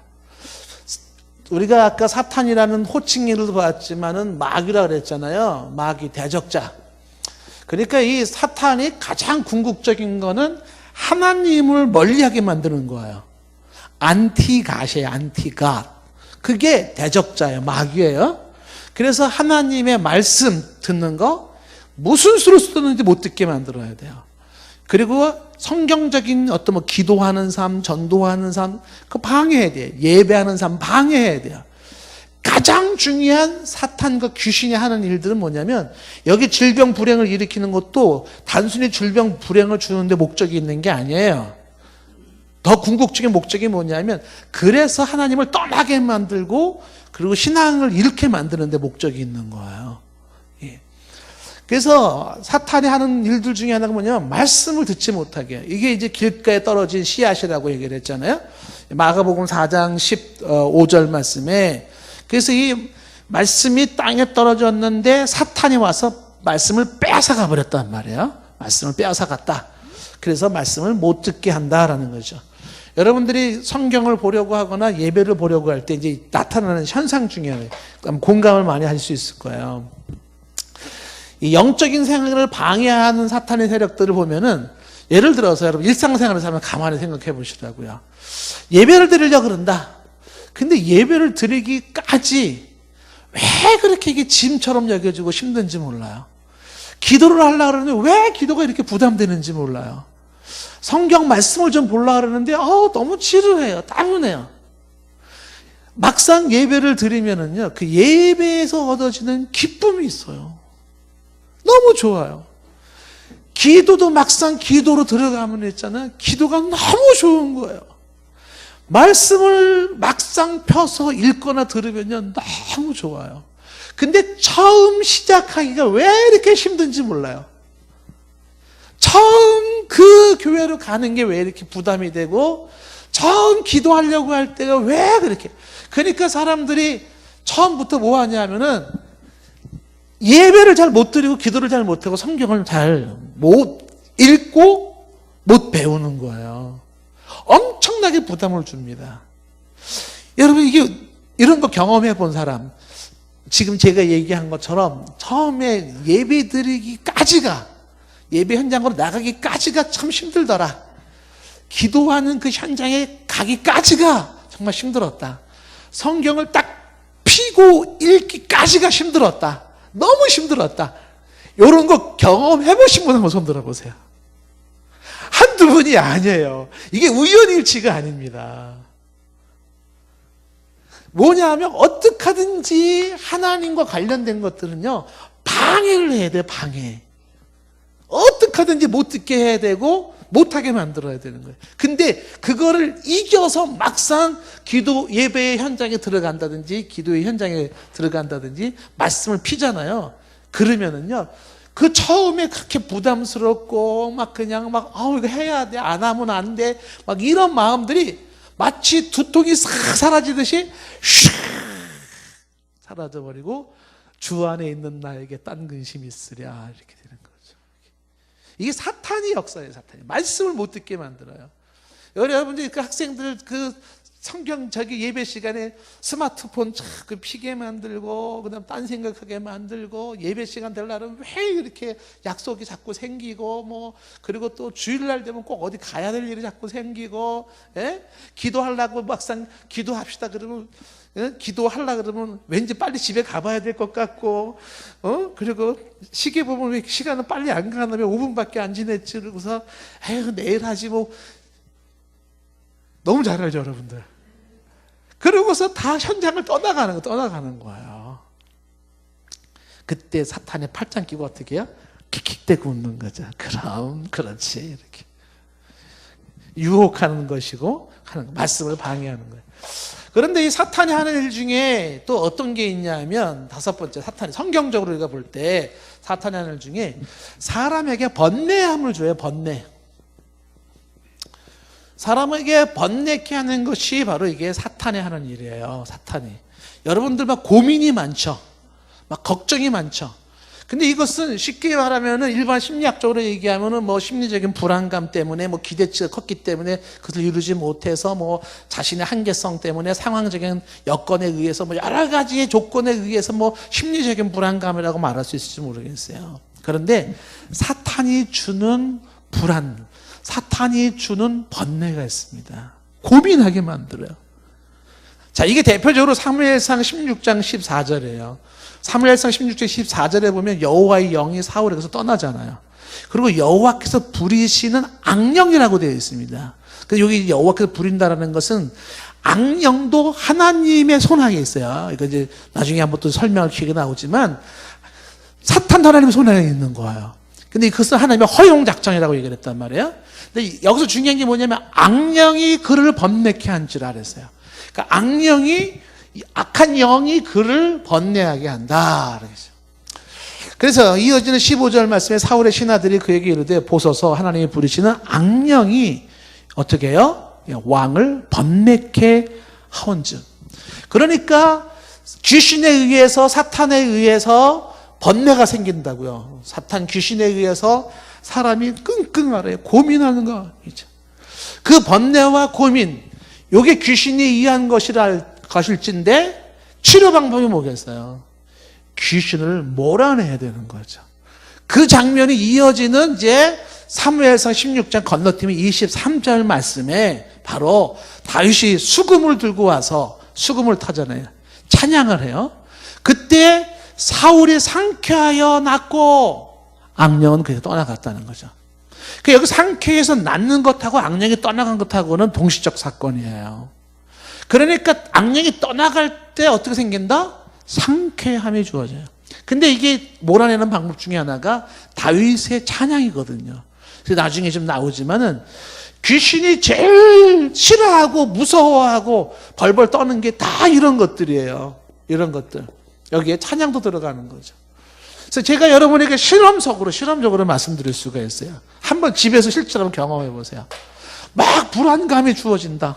우리가 아까 사탄이라는 호칭을 봤지만은 마귀라 그랬잖아요. 마귀, 대적자. 그러니까 이 사탄이 가장 궁극적인 거는 하나님을 멀리하게 만드는 거예요. 안티갓이에요. 안티갓. 그게 대적자예요. 마귀예요. 그래서 하나님의 말씀 듣는 거 무슨 수로 쓰는지 못 듣게 만들어야 돼요. 그리고 성경적인 어떤 뭐 기도하는 삶, 전도하는 삶, 그 방해해야 돼요. 예배하는 삶 방해해야 돼요. 가장 중요한 사탄과 귀신이 하는 일들은 뭐냐면 여기 질병 불행을 일으키는 것도 단순히 질병 불행을 주는데 목적이 있는 게 아니에요. 더 궁극적인 목적이 뭐냐면 그래서 하나님을 떠나게 만들고 그리고 신앙을 잃게 만드는 데 목적이 있는 거예요. 예. 그래서 사탄이 하는 일들 중에 하나가 뭐냐면 말씀을 듣지 못하게 해요. 이게 이제 길가에 떨어진 씨앗이라고 얘기를 했잖아요. 마가복음 4장 15절 말씀에 그래서 이 말씀이 땅에 떨어졌는데 사탄이 와서 말씀을 빼앗아가 버렸단 말이에요. 말씀을 빼앗아갔다. 그래서 말씀을 못 듣게 한다라는 거죠. 여러분들이 성경을 보려고 하거나 예배를 보려고 할 때 이제 나타나는 현상 중에 공감을 많이 할 수 있을 거예요. 이 영적인 생활을 방해하는 사탄의 세력들을 보면은 예를 들어서 여러분 일상생활을 살면 가만히 생각해 보시라고요. 예배를 드리려고 그런다. 근데 예배를 드리기까지 왜 그렇게 이게 짐처럼 여겨지고 힘든지 몰라요. 기도를 하려고 그러는데 왜 기도가 이렇게 부담되는지 몰라요. 성경 말씀을 좀 보려고 그러는데 너무 지루해요. 따분해요. 막상 예배를 드리면은요, 그 예배에서 얻어지는 기쁨이 있어요. 너무 좋아요. 기도도 막상 기도로 들어가면 있잖아요. 기도가 너무 좋은 거예요. 말씀을 막상 펴서 읽거나 들으면요, 너무 좋아요. 근데 처음 시작하기가 왜 이렇게 힘든지 몰라요. 처음 그 교회로 가는 게 왜 이렇게 부담이 되고 처음 기도하려고 할 때가 왜 그렇게 그러니까 사람들이 처음부터 뭐 하냐면은 예배를 잘 못 드리고 기도를 잘 못하고 성경을 잘 못 읽고 못 배우는 거예요. 엄청나게 부담을 줍니다. 여러분 이게 이런 거 경험해 본 사람 지금 제가 얘기한 것처럼 처음에 예배 드리기까지가 예배 현장으로 나가기까지가 참 힘들더라. 기도하는 그 현장에 가기까지가 정말 힘들었다. 성경을 딱 피고 읽기까지가 힘들었다. 너무 힘들었다. 이런 거 경험해 보신 분 한번 손 들어보세요. 한두 분이 아니에요. 이게 우연일치가 아닙니다. 뭐냐 하면 어떻게 하든지 하나님과 관련된 것들은요 방해를 해야 돼요. 방해. 어떻게 하든지 못 듣게 해야 되고 못하게 만들어야 되는 거예요. 근데 그거를 이겨서 막상 기도 예배의 현장에 들어간다든지 기도의 현장에 들어간다든지 말씀을 피잖아요. 그러면은요 그 처음에 그렇게 부담스럽고 막 그냥 막 이거 해야 돼, 안 하면 안 돼, 막 이런 마음들이 마치 두통이 싹 사라지듯이 슉 사라져버리고 주 안에 있는 나에게 딴 근심이 있으랴 이렇게 되는 거예요. 이게 사탄이 역사예요. 사탄이 말씀을 못 듣게 만들어요. 여러분들 그 학생들 그 성경 예배 시간에 스마트폰 자꾸 피게 만들고 그다음 딴 생각하게 만들고 예배 시간 될 날은 왜 이렇게 약속이 자꾸 생기고 뭐 그리고 또 주일날 되면 꼭 어디 가야 될 일이 자꾸 생기고 기도하려고 막상 기도합시다 그러면 기도하려고 그러면 왠지 빨리 집에 가봐야 될 것 같고 그리고 시계 보면 왜 시간은 빨리 안 가나 왜 5분밖에 안 지냈지 그러고서 내일 하지 뭐 너무 잘 알죠 여러분들. 그러고서 다 현장을 떠나가는 거예요. 그때 사탄의 팔짱 끼고 어떻게 해요? 킥킥대고 웃는 거죠. 그럼 그렇지 이렇게 유혹하는 것이고 말씀을 방해하는 거예요. 그런데 이 사탄이 하는 일 중에 또 어떤 게 있냐면 다섯 번째 사탄이 성경적으로 우리가 볼 때 사탄이 하는 일 중에 사람에게 번뇌함을 줘요. 번뇌. 사람에게 번뇌케 하는 것이 바로 이게 사탄이 하는 일이에요. 사탄이. 여러분들 막 고민이 많죠. 막 걱정이 많죠. 근데 이것은 쉽게 말하면은 일반 심리학적으로 얘기하면은 뭐 심리적인 불안감 때문에 뭐 기대치가 컸기 때문에 그것을 이루지 못해서 뭐 자신의 한계성 때문에 상황적인 여건에 의해서 뭐 여러 가지의 조건에 의해서 뭐 심리적인 불안감이라고 말할 수 있을지 모르겠어요. 그런데 사탄이 주는 불안, 사탄이 주는 번뇌가 있습니다. 고민하게 만들어요. 자, 이게 대표적으로 사무엘상 16장 14절이에요. 사무엘상 16장 14절에 보면 여호와의 영이 사울에게서 떠나잖아요. 그리고 여호와께서 부리시는 악령이라고 되어 있습니다. 그래서 여기 여호와께서 부린다라는 것은 악령도 하나님의 손아에 있어요. 이거 이제 나중에 한번 또 설명할 기회가 나오지만 사탄도 하나님의 손아에 있는 거예요. 근데 그것은 하나님의 허용 작정이라고 얘기를 했단 말이에요. 근데 여기서 중요한 게 뭐냐면 악령이 그를 번뇌케 한지라 그랬어요. 그러니까 악한 영이 그를 번뇌하게 한다. 그래서 이어지는 15절 말씀에 사울의 신하들이 그에게 이르되 보소서 하나님이 부리시는 악령이 어떻게 해요? 왕을 번뇌케 하온즉. 그러니까 귀신에 의해서 사탄에 의해서 번뇌가 생긴다고요. 사탄 귀신에 의해서 사람이 끙끙 앓아요. 고민하는 거 있죠. 그 번뇌와 고민, 이게 귀신이 이해한 것일진데 치료 방법이 뭐겠어요? 귀신을 몰아내야 되는 거죠. 그 장면이 이어지는 이제 사무엘상 16장 건너뛰면 23절 말씀에 바로 다윗이 수금을 들고 와서 수금을 타잖아요. 찬양을 해요. 그때 사울이 상쾌하여 낫고 악령은 그에서 떠나갔다는 거죠. 여기 상쾌해서 낫는 것하고 악령이 떠나간 것하고는 동시적 사건이에요. 그러니까 악령이 떠나갈 때 어떻게 생긴다? 상쾌함이 주어져요. 근데 이게 몰아내는 방법 중에 하나가 다윗의 찬양이거든요. 그래서 나중에 좀 나오지만은 귀신이 제일 싫어하고 무서워하고 벌벌 떠는 게 다 이런 것들이에요. 이런 것들. 여기에 찬양도 들어가는 거죠. 그래서 제가 여러분에게 실험적으로 말씀드릴 수가 있어요. 한번 집에서 실제로 경험해 보세요. 막 불안감이 주어진다.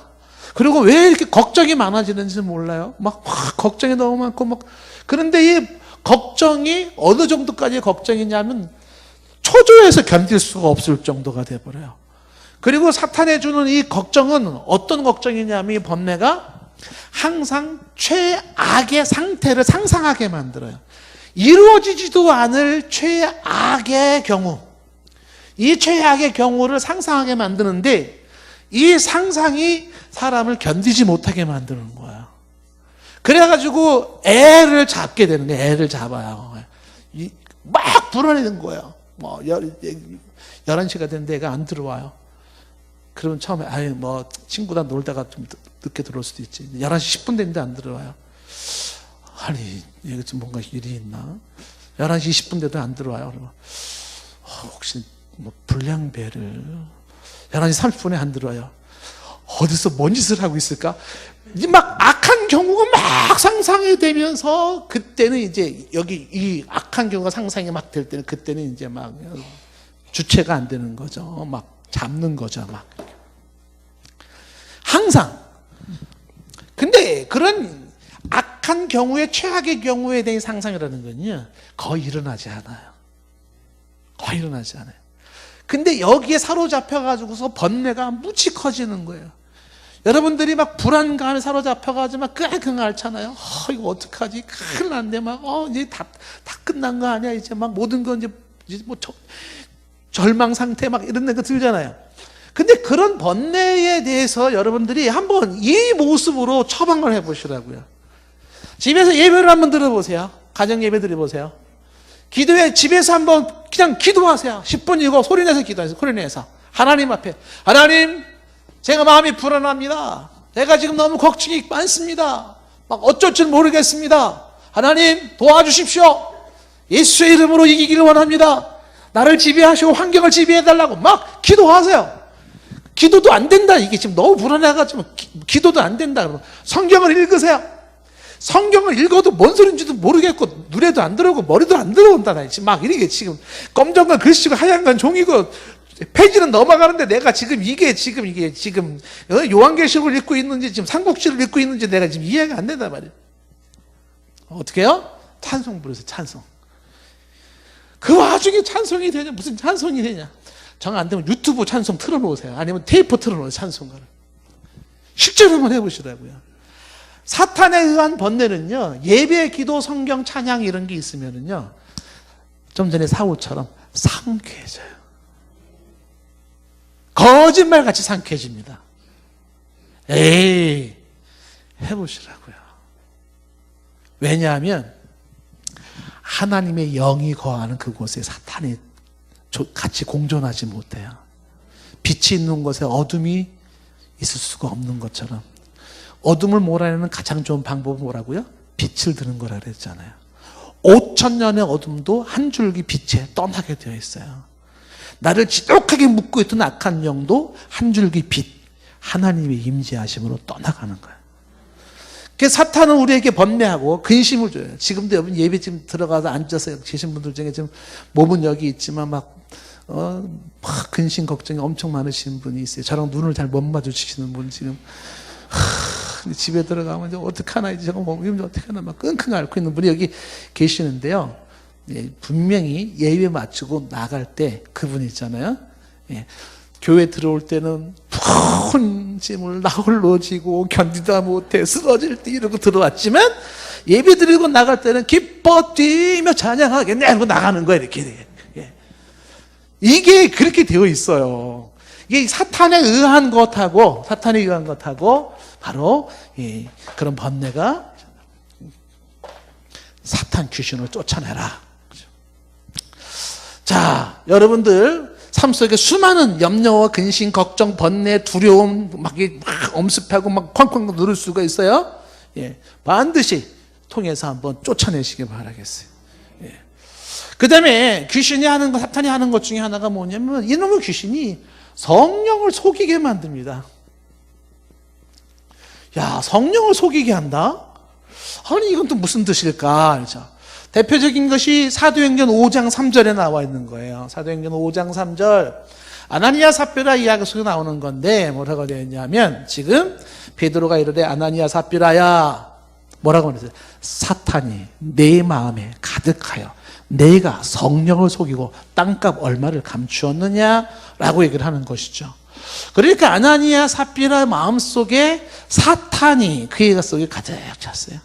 그리고 왜 이렇게 걱정이 많아지는지 몰라요. 막 걱정이 너무 많고 그런데 이 걱정이 어느 정도까지의 걱정이냐면 초조해서 견딜 수가 없을 정도가 돼버려요. 그리고 사탄이 주는 이 걱정은 어떤 걱정이냐면 이 번뇌가 항상 최악의 상태를 상상하게 만들어요. 이루어지지도 않을 최악의 경우, 이 최악의 경우를 상상하게 만드는데 이 상상이 사람을 견디지 못하게 만드는 거야. 그래가지고 애를 잡게 되는 거예요. 애를 잡아요. 막 불안해진 거예요. 11시가 됐는데 애가 안 들어와요. 그러면 처음에 친구랑 놀다가 좀 늦게 들어올 수도 있지. 11시 10분 됐는데 안 들어와요. 아니, 얘가 좀 뭔가 일이 있나? 11시 20분 돼도 안 들어와요. 그러면 혹시 불량배를 11시 30분에 안 들어와요. 어디서 뭔 짓을 하고 있을까? 이제 막 악한 경우가 막 상상이 되면서 그때는 이제 여기 이 악한 경우가 상상이 막 될 때는 그때는 이제 막 주체가 안 되는 거죠. 막 잡는 거죠. 막 항상. 근데 그런 악한 경우에 최악의 경우에 대한 상상이라는 건요 거의 일어나지 않아요. 거의 일어나지 않아요. 근데 여기에 사로잡혀가지고서 번뇌가 무지 커지는 거예요. 여러분들이 막 불안감에 사로잡혀가지고 막 끙끙 앓잖아요. 이거 어떡하지? 큰일 났네. 이제 다 끝난 거 아니야? 이제 막 모든 건 이제 뭐 절망 상태 막 이런 거 들잖아요. 근데 그런 번뇌에 대해서 여러분들이 한번 이 모습으로 처방을 해보시라고요. 집에서 예배를 한번 들어보세요. 가정 예배 드려보세요. 기도회 집에서 한번 그냥 기도하세요. 10분이고 소리내서 기도하세요. 소리내서 하나님 앞에 하나님 제가 마음이 불안합니다. 내가 지금 너무 걱정이 많습니다. 막 어쩔 줄 모르겠습니다. 하나님 도와주십시오. 예수의 이름으로 이기기를 원합니다. 나를 지배하시고 환경을 지배해달라고 막 기도하세요. 기도도 안 된다. 이게 지금 너무 불안해가지고 기도도 안 된다. 그러면 성경을 읽으세요. 성경을 읽어도 뭔 소리인지도 모르겠고 눈에도 안 들어오고 머리도 안 들어온다. 막 이렇게 지금 검정건 글씨고 하얀 건 종이고 페이지는 넘어가는데 내가 지금 이게 요한계시록을 읽고 있는지 지금 삼국지를 읽고 있는지 내가 지금 이해가 안 된단 말이에요. 어떻게 해요? 찬송 부르세요. 찬송. 그 와중에 찬송이 되냐? 무슨 찬송이 되냐? 정 안 되면 유튜브 찬송 틀어놓으세요. 아니면 테이프 틀어놓으세요. 찬송가를. 실제로 한번 해보시라고요. 사탄에 의한 번뇌는요, 예배, 기도, 성경, 찬양 이런 게 있으면은요, 좀 전에 사울처럼 상쾌해져요. 거짓말같이 상쾌해집니다. 에이, 해보시라고요. 왜냐하면 하나님의 영이 거하는 그곳에 사탄이 같이 공존하지 못해요. 빛이 있는 곳에 어둠이 있을 수가 없는 것처럼 어둠을 몰아내는 가장 좋은 방법은 뭐라고요? 빛을 드는 거라 그랬잖아요. 5,000년의 어둠도 한 줄기 빛에 떠나게 되어 있어요. 나를 지독하게 묶고 있던 악한 영도 한 줄기 빛, 하나님의 임재하심으로 떠나가는 거예요. 그래서 사탄은 우리에게 번뇌하고 근심을 줘요. 지금도 여러분 예배 지금 들어가서 앉아서 계신 분들 중에 지금 몸은 여기 있지만 막 근심 걱정이 엄청 많으신 분이 있어요. 저랑 눈을 잘 못 마주치시는 분 지금 집에 들어가면 이제 어떡하나 이제 저거 먹으면 어떡하나 막 끙끙 앓고 있는 분이 여기 계시는데요. 예, 분명히 예배 마치고 나갈 때 그분 있잖아요. 예, 교회 들어올 때는 푸른 짐을 나홀로 지고 견디다 못해 쓰러질 때 이러고 들어왔지만 예배 드리고 나갈 때는 기뻐 뛰며 찬양하겠네 하고 나가는 거예요. 이렇게. 예. 이게 그렇게 되어 있어요. 이게 사탄에 의한 것하고 바로 그런 번뇌가 사탄 귀신을 쫓아내라. 자, 여러분들 삶 속에 수많은 염려와 근심, 걱정, 번뇌, 두려움 막 엄습하고 막 쾅쾅 누를 수가 있어요. 예, 반드시 통해서 한번 쫓아내시기 바라겠어요. 예. 그 다음에 귀신이 하는 것, 사탄이 하는 것 중에 하나가 뭐냐면 이놈의 귀신이 성령을 속이게 만듭니다. 야, 성령을 속이게 한다? 아니 이건 또 무슨 뜻일까? 그렇죠? 대표적인 것이 사도행전 5장 3절에 나와 있는 거예요. 사도행전 5장 3절 아나니아 삽비라 이야기 속에 나오는 건데 뭐라고 되어 있냐면 지금 베드로가 이르되 아나니아 삽비라야 뭐라고 그랬어요? 사탄이 내 마음에 가득하여 내가 성령을 속이고 땅값 얼마를 감추었느냐라고 얘기를 하는 것이죠. 그러니까 아나니아 삽비라 마음속에 사탄이 그의 속에 가득 찼어요.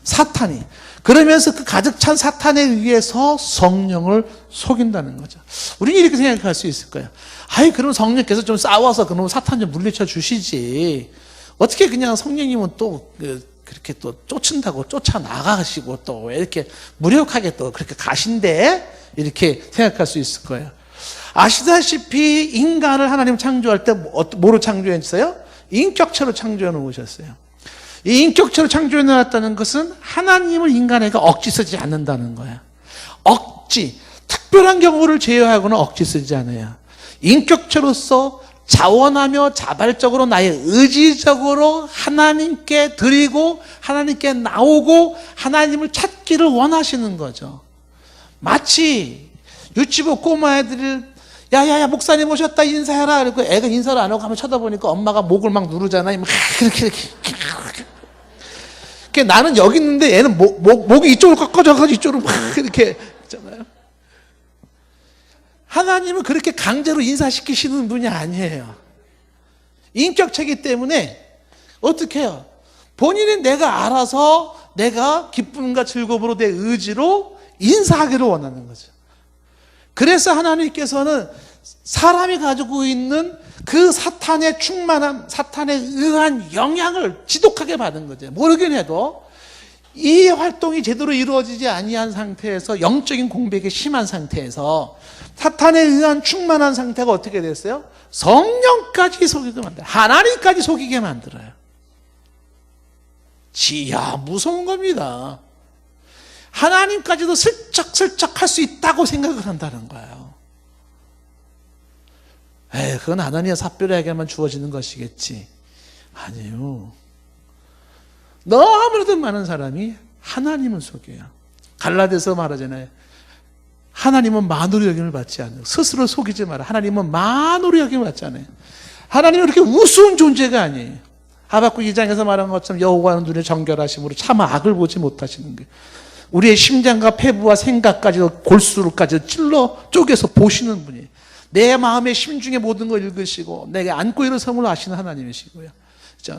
사탄이 그러면서 그 가득 찬 사탄에 의해서 성령을 속인다는 거죠. 우리는 이렇게 생각할 수 있을 거예요. 아이 그럼 성령께서 좀 싸워서 그놈 사탄 좀 물리쳐 주시지 어떻게 그냥 성령님은 또 그렇게 또 쫓는다고 쫓아나가시고 또 왜 이렇게 무력하게 또 그렇게 가신대 이렇게 생각할 수 있을 거예요. 아시다시피 인간을 하나님 창조할 때 뭐로 창조했어요? 인격체로 창조해 놓으셨어요. 이 인격체로 창조해 놓았다는 것은 하나님을 인간에게 억지 쓰지 않는다는 거예요. 억지, 특별한 경우를 제외하고는 억지 쓰지 않아요. 인격체로서 자원하며 자발적으로 나의 의지적으로 하나님께 드리고 하나님께 나오고 하나님을 찾기를 원하시는 거죠. 마치 유치부 꼬마애들을 야야야 목사님 오셨다 인사해라 그리고 애가 인사를 안 하고 가면 쳐다보니까 엄마가 목을 막 누르잖아요. 그렇게 나는 여기 있는데 얘는 목이 이쪽으로 꺾어져가지고 이쪽으로 막 이렇게 있잖아요. 하나님은 그렇게 강제로 인사시키시는 분이 아니에요. 인격체이기 때문에 어떻게 해요? 본인이 내가 알아서 내가 기쁨과 즐거움으로 내 의지로 인사하기를 원하는 거죠. 그래서 하나님께서는 사람이 가지고 있는 그 사탄의 충만함, 사탄에 의한 영향을 지독하게 받은 거죠. 모르긴 해도 이 활동이 제대로 이루어지지 아니한 상태에서 영적인 공백이 심한 상태에서 사탄에 의한 충만한 상태가 어떻게 됐어요? 성령까지 속이게 만들어요. 하나님까지 속이게 만들어요. 지야 무서운 겁니다. 하나님까지도 슬쩍슬쩍 할 수 있다고 생각을 한다는 거예요. 그건 아나니아 삽비라에게만 주어지는 것이겠지. 아니에요. 너무나도 많은 사람이 하나님을 속여요. 갈라디아서 말하잖아요. 하나님은 만으로 여김을 받지 않아요. 스스로 속이지 마라. 하나님은 만으로 여김을 받지 않아요. 하나님은 그렇게 우스운 존재가 아니에요. 하박국 2장에서 말한 것처럼 여호와는 눈에 정결하심으로 차마 악을 보지 못하시는 거예요. 우리의 심장과 폐부와 생각까지도 골수로까지 찔러 쪼개서 보시는 분이에요. 내 마음의 심중의 모든 걸 읽으시고 내게 안고 일어섬을 아시는 하나님이시고요.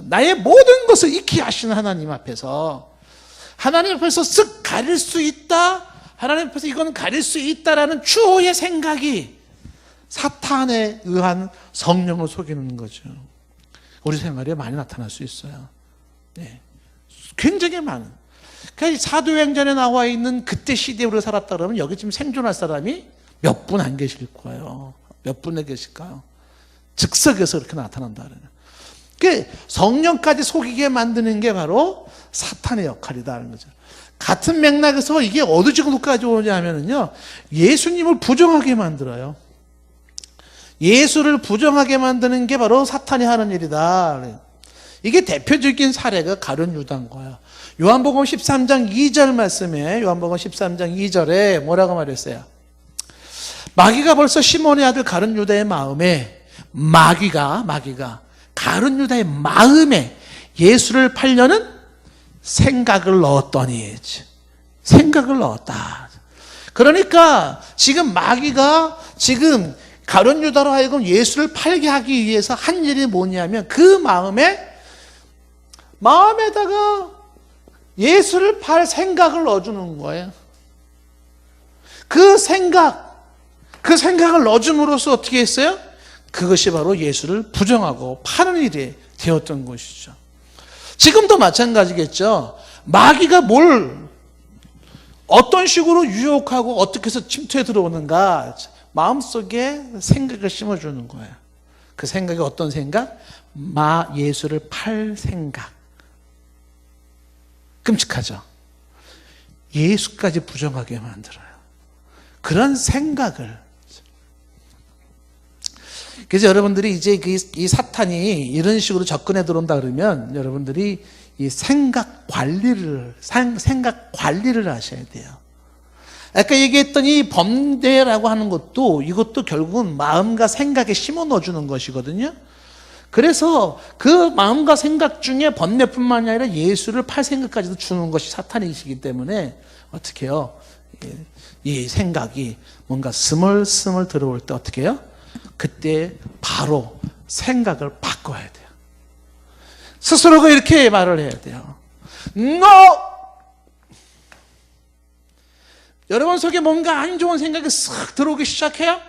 나의 모든 것을 익히 아시는 하나님 앞에서 하나님 앞에서 쓱 가릴 수 있다, 하나님 앞에서 이거는 가릴 수 있다라는 추호의 생각이 사탄에 의한 성령을 속이는 거죠. 우리 생활에 많이 나타날 수 있어요. 네. 굉장히 많은. 그러니까 사도행전에 나와 있는 그때 시대에 우리가 살았다 그러면 여기 지금 생존할 사람이 몇 분 안 계실 거예요. 몇 분에 계실까요? 즉석에서 그렇게 나타난다 그래요. 그러니까 성령까지 속이게 만드는 게 바로 사탄의 역할이다는 거죠. 같은 맥락에서 이게 어느 정도까지 오냐면요, 예수님을 부정하게 만들어요. 예수를 부정하게 만드는 게 바로 사탄이 하는 일이다. 이게 대표적인 사례가 가룟 유다인 거예요. 요한복음 13장 2절 말씀에, 요한복음 13장 2절에 뭐라고 말했어요? 마귀가 벌써 시몬의 아들 가룟 유다의 마음에, 마귀가 가룟 유다의 마음에 예수를 팔려는 생각을 넣었더니, 생각을 넣었다. 그러니까 지금 마귀가 지금 가룟 유다로 하여금 예수를 팔게 하기 위해서 한 일이 뭐냐면 그 마음에다가 예수를 팔 생각을 넣어주는 거예요. 그 생각을 넣어줌으로써 어떻게 했어요? 그것이 바로 예수를 부정하고 파는 일이 되었던 것이죠. 지금도 마찬가지겠죠. 마귀가 어떤 식으로 유혹하고 어떻게 해서 침투해 들어오는가, 마음속에 생각을 심어주는 거예요. 그 생각이 어떤 생각? 예수를 팔 생각. 끔찍하죠. 예수까지 부정하게 만들어요. 그런 생각을. 그래서 여러분들이 이제 이 사탄이 이런 식으로 접근해 들어온다 그러면 여러분들이 이 생각 관리를 하셔야 돼요. 아까 얘기했던 이 범죄라고 하는 것도 이것도 결국은 마음과 생각에 심어 넣어주는 것이거든요. 그래서 그 마음과 생각 중에 번뇌뿐만이 아니라 예수를 팔 생각까지도 주는 것이 사탄이시기 때문에 어떻게 해요? 이 생각이 뭔가 스멀스멀 들어올 때 어떻게 해요? 그때 바로 생각을 바꿔야 돼요. 스스로가 이렇게 말을 해야 돼요. No! 여러분 속에 뭔가 안 좋은 생각이 싹 들어오기 시작해요?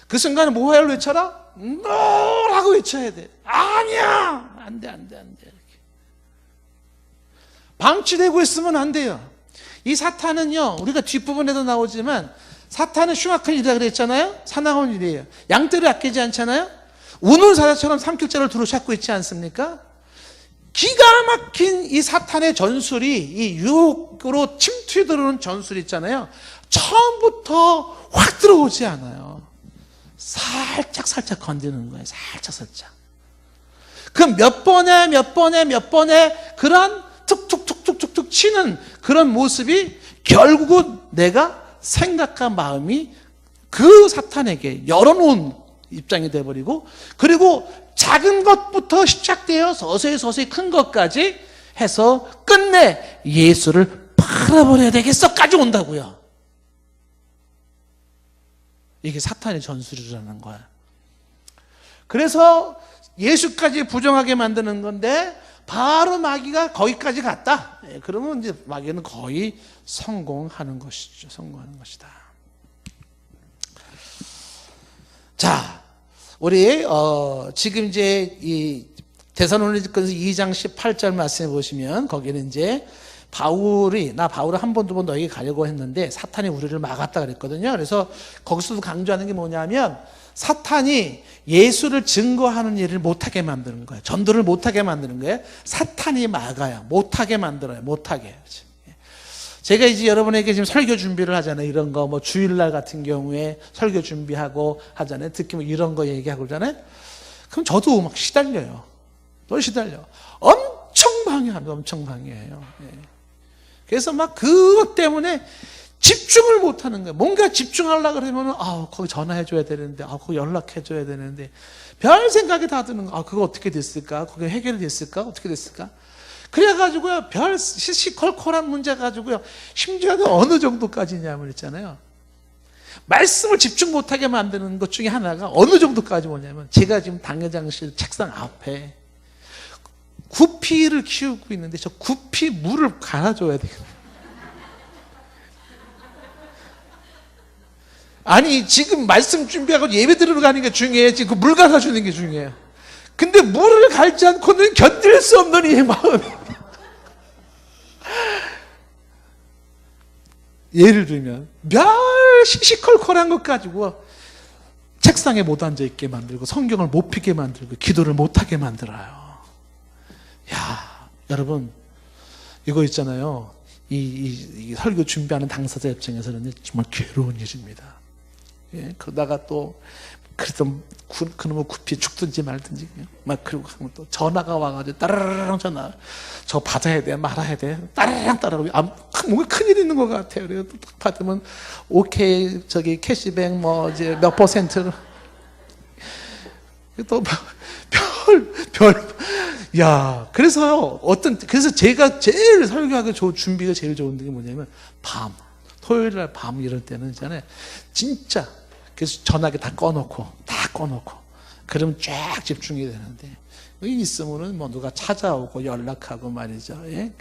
그 순간에 뭐를 외쳐라? No! 라고 외쳐야 돼. 아니야! 안 돼. 이렇게. 방치되고 있으면 안 돼요. 이 사탄은요, 우리가 뒷부분에도 나오지만, 사탄은 흉악한 일이라 그랬잖아요? 사나운 일이에요. 양떼를 아끼지 않잖아요? 우는 사자처럼 삼킬자를 두루 찾고 있지 않습니까? 기가 막힌 이 사탄의 전술이, 이 유혹으로 침투해 들어오는 전술 있잖아요. 처음부터 확 들어오지 않아요. 살짝 건드는 거예요. 살짝. 그 몇 번에 그런 툭툭툭툭툭 치는 그런 모습이 결국은 내가 생각과 마음이 그 사탄에게 열어놓은 입장이 되어버리고, 그리고 작은 것부터 시작되어 서서히 큰 것까지 해서 끝내 예수를 팔아버려야 되겠어까지 온다고요. 이게 사탄의 전술이라는 거야. 그래서 예수까지 부정하게 만드는 건데 바로 마귀가 거기까지 갔다. 그러면 이제 마귀는 거의 성공하는 것이죠. 성공하는 것이다. 자, 우리 지금 이제 이 데살로니가서 2장 18절 말씀해 보시면 거기는 이제 바울을 한 번, 두 번 너에게 가려고 했는데 사탄이 우리를 막았다 그랬거든요. 그래서 거기서도 강조하는 게 뭐냐면 사탄이 예수를 증거하는 일을 못하게 만드는 거예요. 전도를 못하게 만드는 거예요. 사탄이 막아요. 못하게 만들어요. 못하게. 제가 이제 여러분에게 지금 설교 준비를 하잖아요. 이런 거, 뭐 주일날 같은 경우에 설교 준비하고 하잖아요. 특히 뭐 이런 거 얘기하고 그러잖아요. 그럼 저도 막 시달려요. 또 시달려. 엄청 방해해요. 그래서 막 그것 때문에 집중을 못하는 거예요. 뭔가 집중하려고 그러면 거기 전화해줘야 되는데, 거기 연락해줘야 되는데, 별 생각이 다 드는 거예요. 그거 어떻게 됐을까? 그게 해결이 됐을까? 어떻게 됐을까? 그래가지고요, 별 시시콜콜한 문제 가지고요, 심지어는 어느 정도까지냐면 있잖아요. 말씀을 집중 못하게 만드는 것 중에 하나가 어느 정도까지 뭐냐면, 제가 지금 당회장실 책상 앞에 구피를 키우고 있는데, 저 구피 물을 갈아줘야 되거든요. 아니, 지금 말씀 준비하고 예배 드리러 가는 게 중요해. 지금 물 갈아주는 게 중요해요. 근데 물을 갈지 않고는 견딜 수 없는 이 마음이. 예를 들면, 별 시시콜콜한 것 가지고 책상에 못 앉아있게 만들고, 성경을 못 피게 만들고, 기도를 못하게 만들어요. 야, 여러분, 이거 있잖아요. 이 설교 준비하는 당사자 입장에서는 정말 괴로운 일입니다. 예, 그러다가 또, 그래도 그놈의 구피 죽든지 말든지, 막, 그리고 하면 또 전화가 와가지고, 따라라랑 전화. 저 받아야 돼, 말아야 돼. 따라랑 뭔가 큰일 있는 것 같아요. 그래서 또 받으면, 오케이, 캐시백 이제 몇 %. 또, 야, 그래서 제가 제일 설교하기 준비가 제일 좋은 게 뭐냐면, 토요일 날 밤 이럴 때는 있잖아요. 진짜. 그래서 전화기 다 꺼놓고. 그러면 쫙 집중이 되는데. 여기 있으면은 누가 찾아오고 연락하고 말이죠. 예?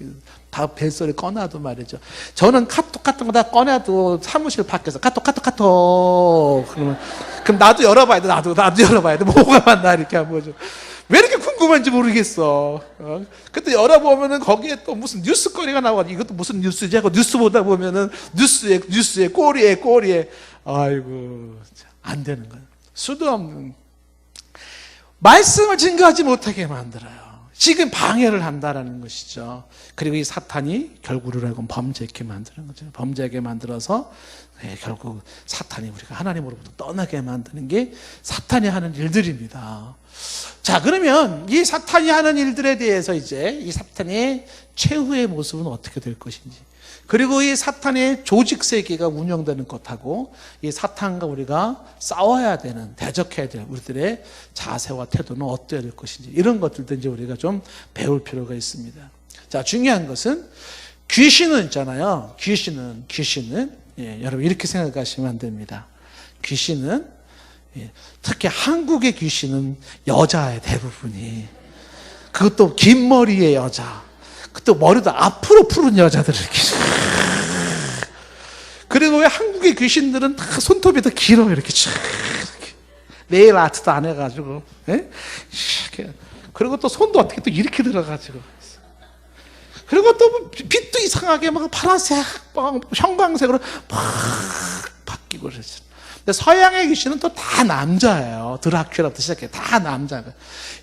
다 벨소리 꺼놔도 말이죠. 저는 카톡 같은 거 다 꺼놔도 사무실 밖에서 카톡. 그럼 나도 열어봐야 돼. 나도 열어봐야 돼. 뭐가 맞나 이렇게 한 거죠. 왜 이렇게 궁금한지 모르겠어. 근데 열어보면은 거기에 또 무슨 뉴스거리가 나와가지고 이것도 무슨 뉴스지 하고 뉴스 보다 보면은 뉴스에 꼬리에. 아이고, 안 되는 거예요. 수도 없는. 말씀을 증거하지 못하게 만들어요. 지금 방해를 한다라는 것이죠. 그리고 이 사탄이 결국을 하고 범죄하게 만드는 거죠. 범죄하게 만들어서 결국 사탄이 우리가 하나님으로부터 떠나게 만드는 게 사탄이 하는 일들입니다. 자, 그러면 이 사탄이 하는 일들에 대해서 이제 이 사탄의 최후의 모습은 어떻게 될 것인지, 그리고 이 사탄의 조직 세계가 운영되는 것하고 이 사탄과 우리가 싸워야 되는, 대적해야 될 우리들의 자세와 태도는 어때야 될 것인지, 이런 것들도 이제 우리가 좀 배울 필요가 있습니다. 자, 중요한 것은 귀신은 있잖아요. 귀신은 여러분 이렇게 생각하시면 안 됩니다. 귀신은 특히 한국의 귀신은 여자의 대부분이, 그것도 긴 머리의 여자, 그것도 머리도 앞으로 푸른 여자들을 이렇게. 그리고 왜 한국의 귀신들은 다 손톱이 더 길어요. 이렇게 네일 아트도 안 해가지고. 예? 그리고 또 손도 어떻게 또 이렇게 들어가지고. 그리고 또 빛도 이상하게 막 파란색, 형광색으로 막 바뀌고 그러죠. 근데 서양의 귀신은 또 다 남자예요. 드라큘라부터 시작해 다 남자예요.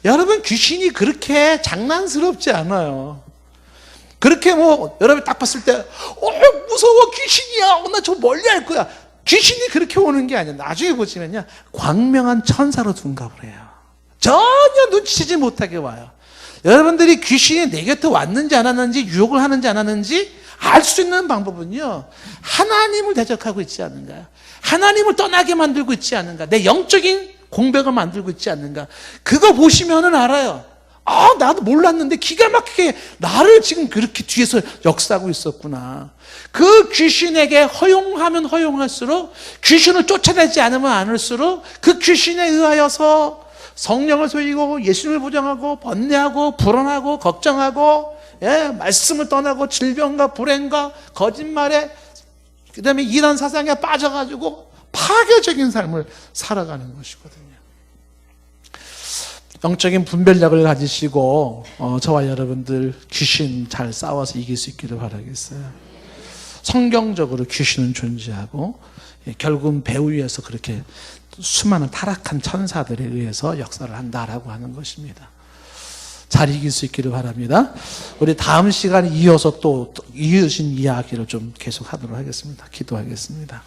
여러분, 귀신이 그렇게 장난스럽지 않아요. 그렇게 여러분이 딱 봤을 때, 무서워, 귀신이야. 나 저 멀리 할 거야. 귀신이 그렇게 오는 게 아니야. 나중에 보시면요, 광명한 천사로 둔갑을 해요. 전혀 눈치채지 못하게 와요. 여러분들이 귀신이 내 곁에 왔는지 안 왔는지, 유혹을 하는지 안 하는지 알 수 있는 방법은요, 하나님을 대적하고 있지 않은가, 하나님을 떠나게 만들고 있지 않은가, 내 영적인 공백을 만들고 있지 않는가, 그거 보시면은 알아요. 나도 몰랐는데 기가 막히게 나를 지금 그렇게 뒤에서 역사하고 있었구나. 그 귀신에게 허용하면 허용할수록, 귀신을 쫓아내지 않으면 않을수록 그 귀신에 의하여서 성령을 속이고 예수님을 부정하고 번뇌하고 불안하고 걱정하고, 말씀을 떠나고 질병과 불행과 거짓말에, 그 다음에 이런 사상에 빠져가지고 파괴적인 삶을 살아가는 것이거든요. 영적인 분별력을 가지시고 저와 여러분들 귀신 잘 싸워서 이길 수 있기를 바라겠어요. 성경적으로 귀신은 존재하고, 결국은 배우 위에서 그렇게 수많은 타락한 천사들에 의해서 역사를 한다라고 하는 것입니다. 잘 이길 수 있기를 바랍니다. 우리 다음 시간에 이어서 또 이으신 이야기를 좀 계속 하도록 하겠습니다. 기도하겠습니다.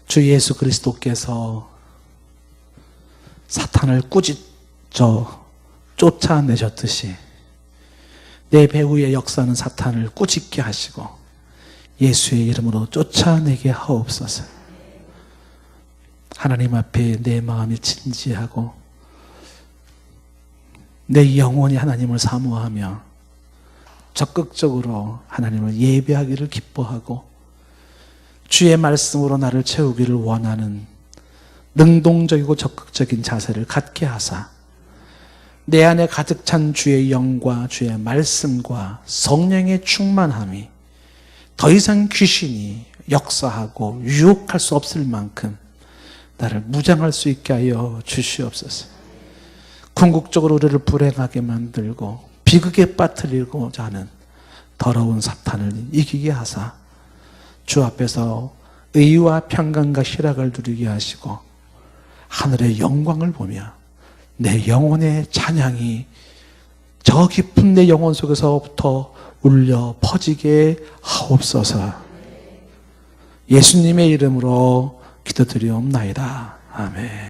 주 예수 그리스도께서 사탄을 꾸짖어 쫓아내셨듯이 내 배후에 역사하는 사탄을 꾸짖게 하시고 예수의 이름으로 쫓아내게 하옵소서. 하나님 앞에 내 마음이 진지하고 내 영혼이 하나님을 사모하며 적극적으로 하나님을 예배하기를 기뻐하고 주의 말씀으로 나를 채우기를 원하는 능동적이고 적극적인 자세를 갖게 하사 내 안에 가득 찬 주의 영과 주의 말씀과 성령의 충만함이 더 이상 귀신이 역사하고 유혹할 수 없을 만큼 나를 무장할 수 있게 하여 주시옵소서. 궁극적으로 우리를 불행하게 만들고 비극에 빠뜨리고자 하는 더러운 사탄을 이기게 하사 주 앞에서 의와 평강과 희락을 누리게 하시고 하늘의 영광을 보며 내 영혼의 찬양이 저 깊은 내 영혼 속에서부터 울려 퍼지게 하옵소서. 예수님의 이름으로 기도드리옵나이다. 아멘.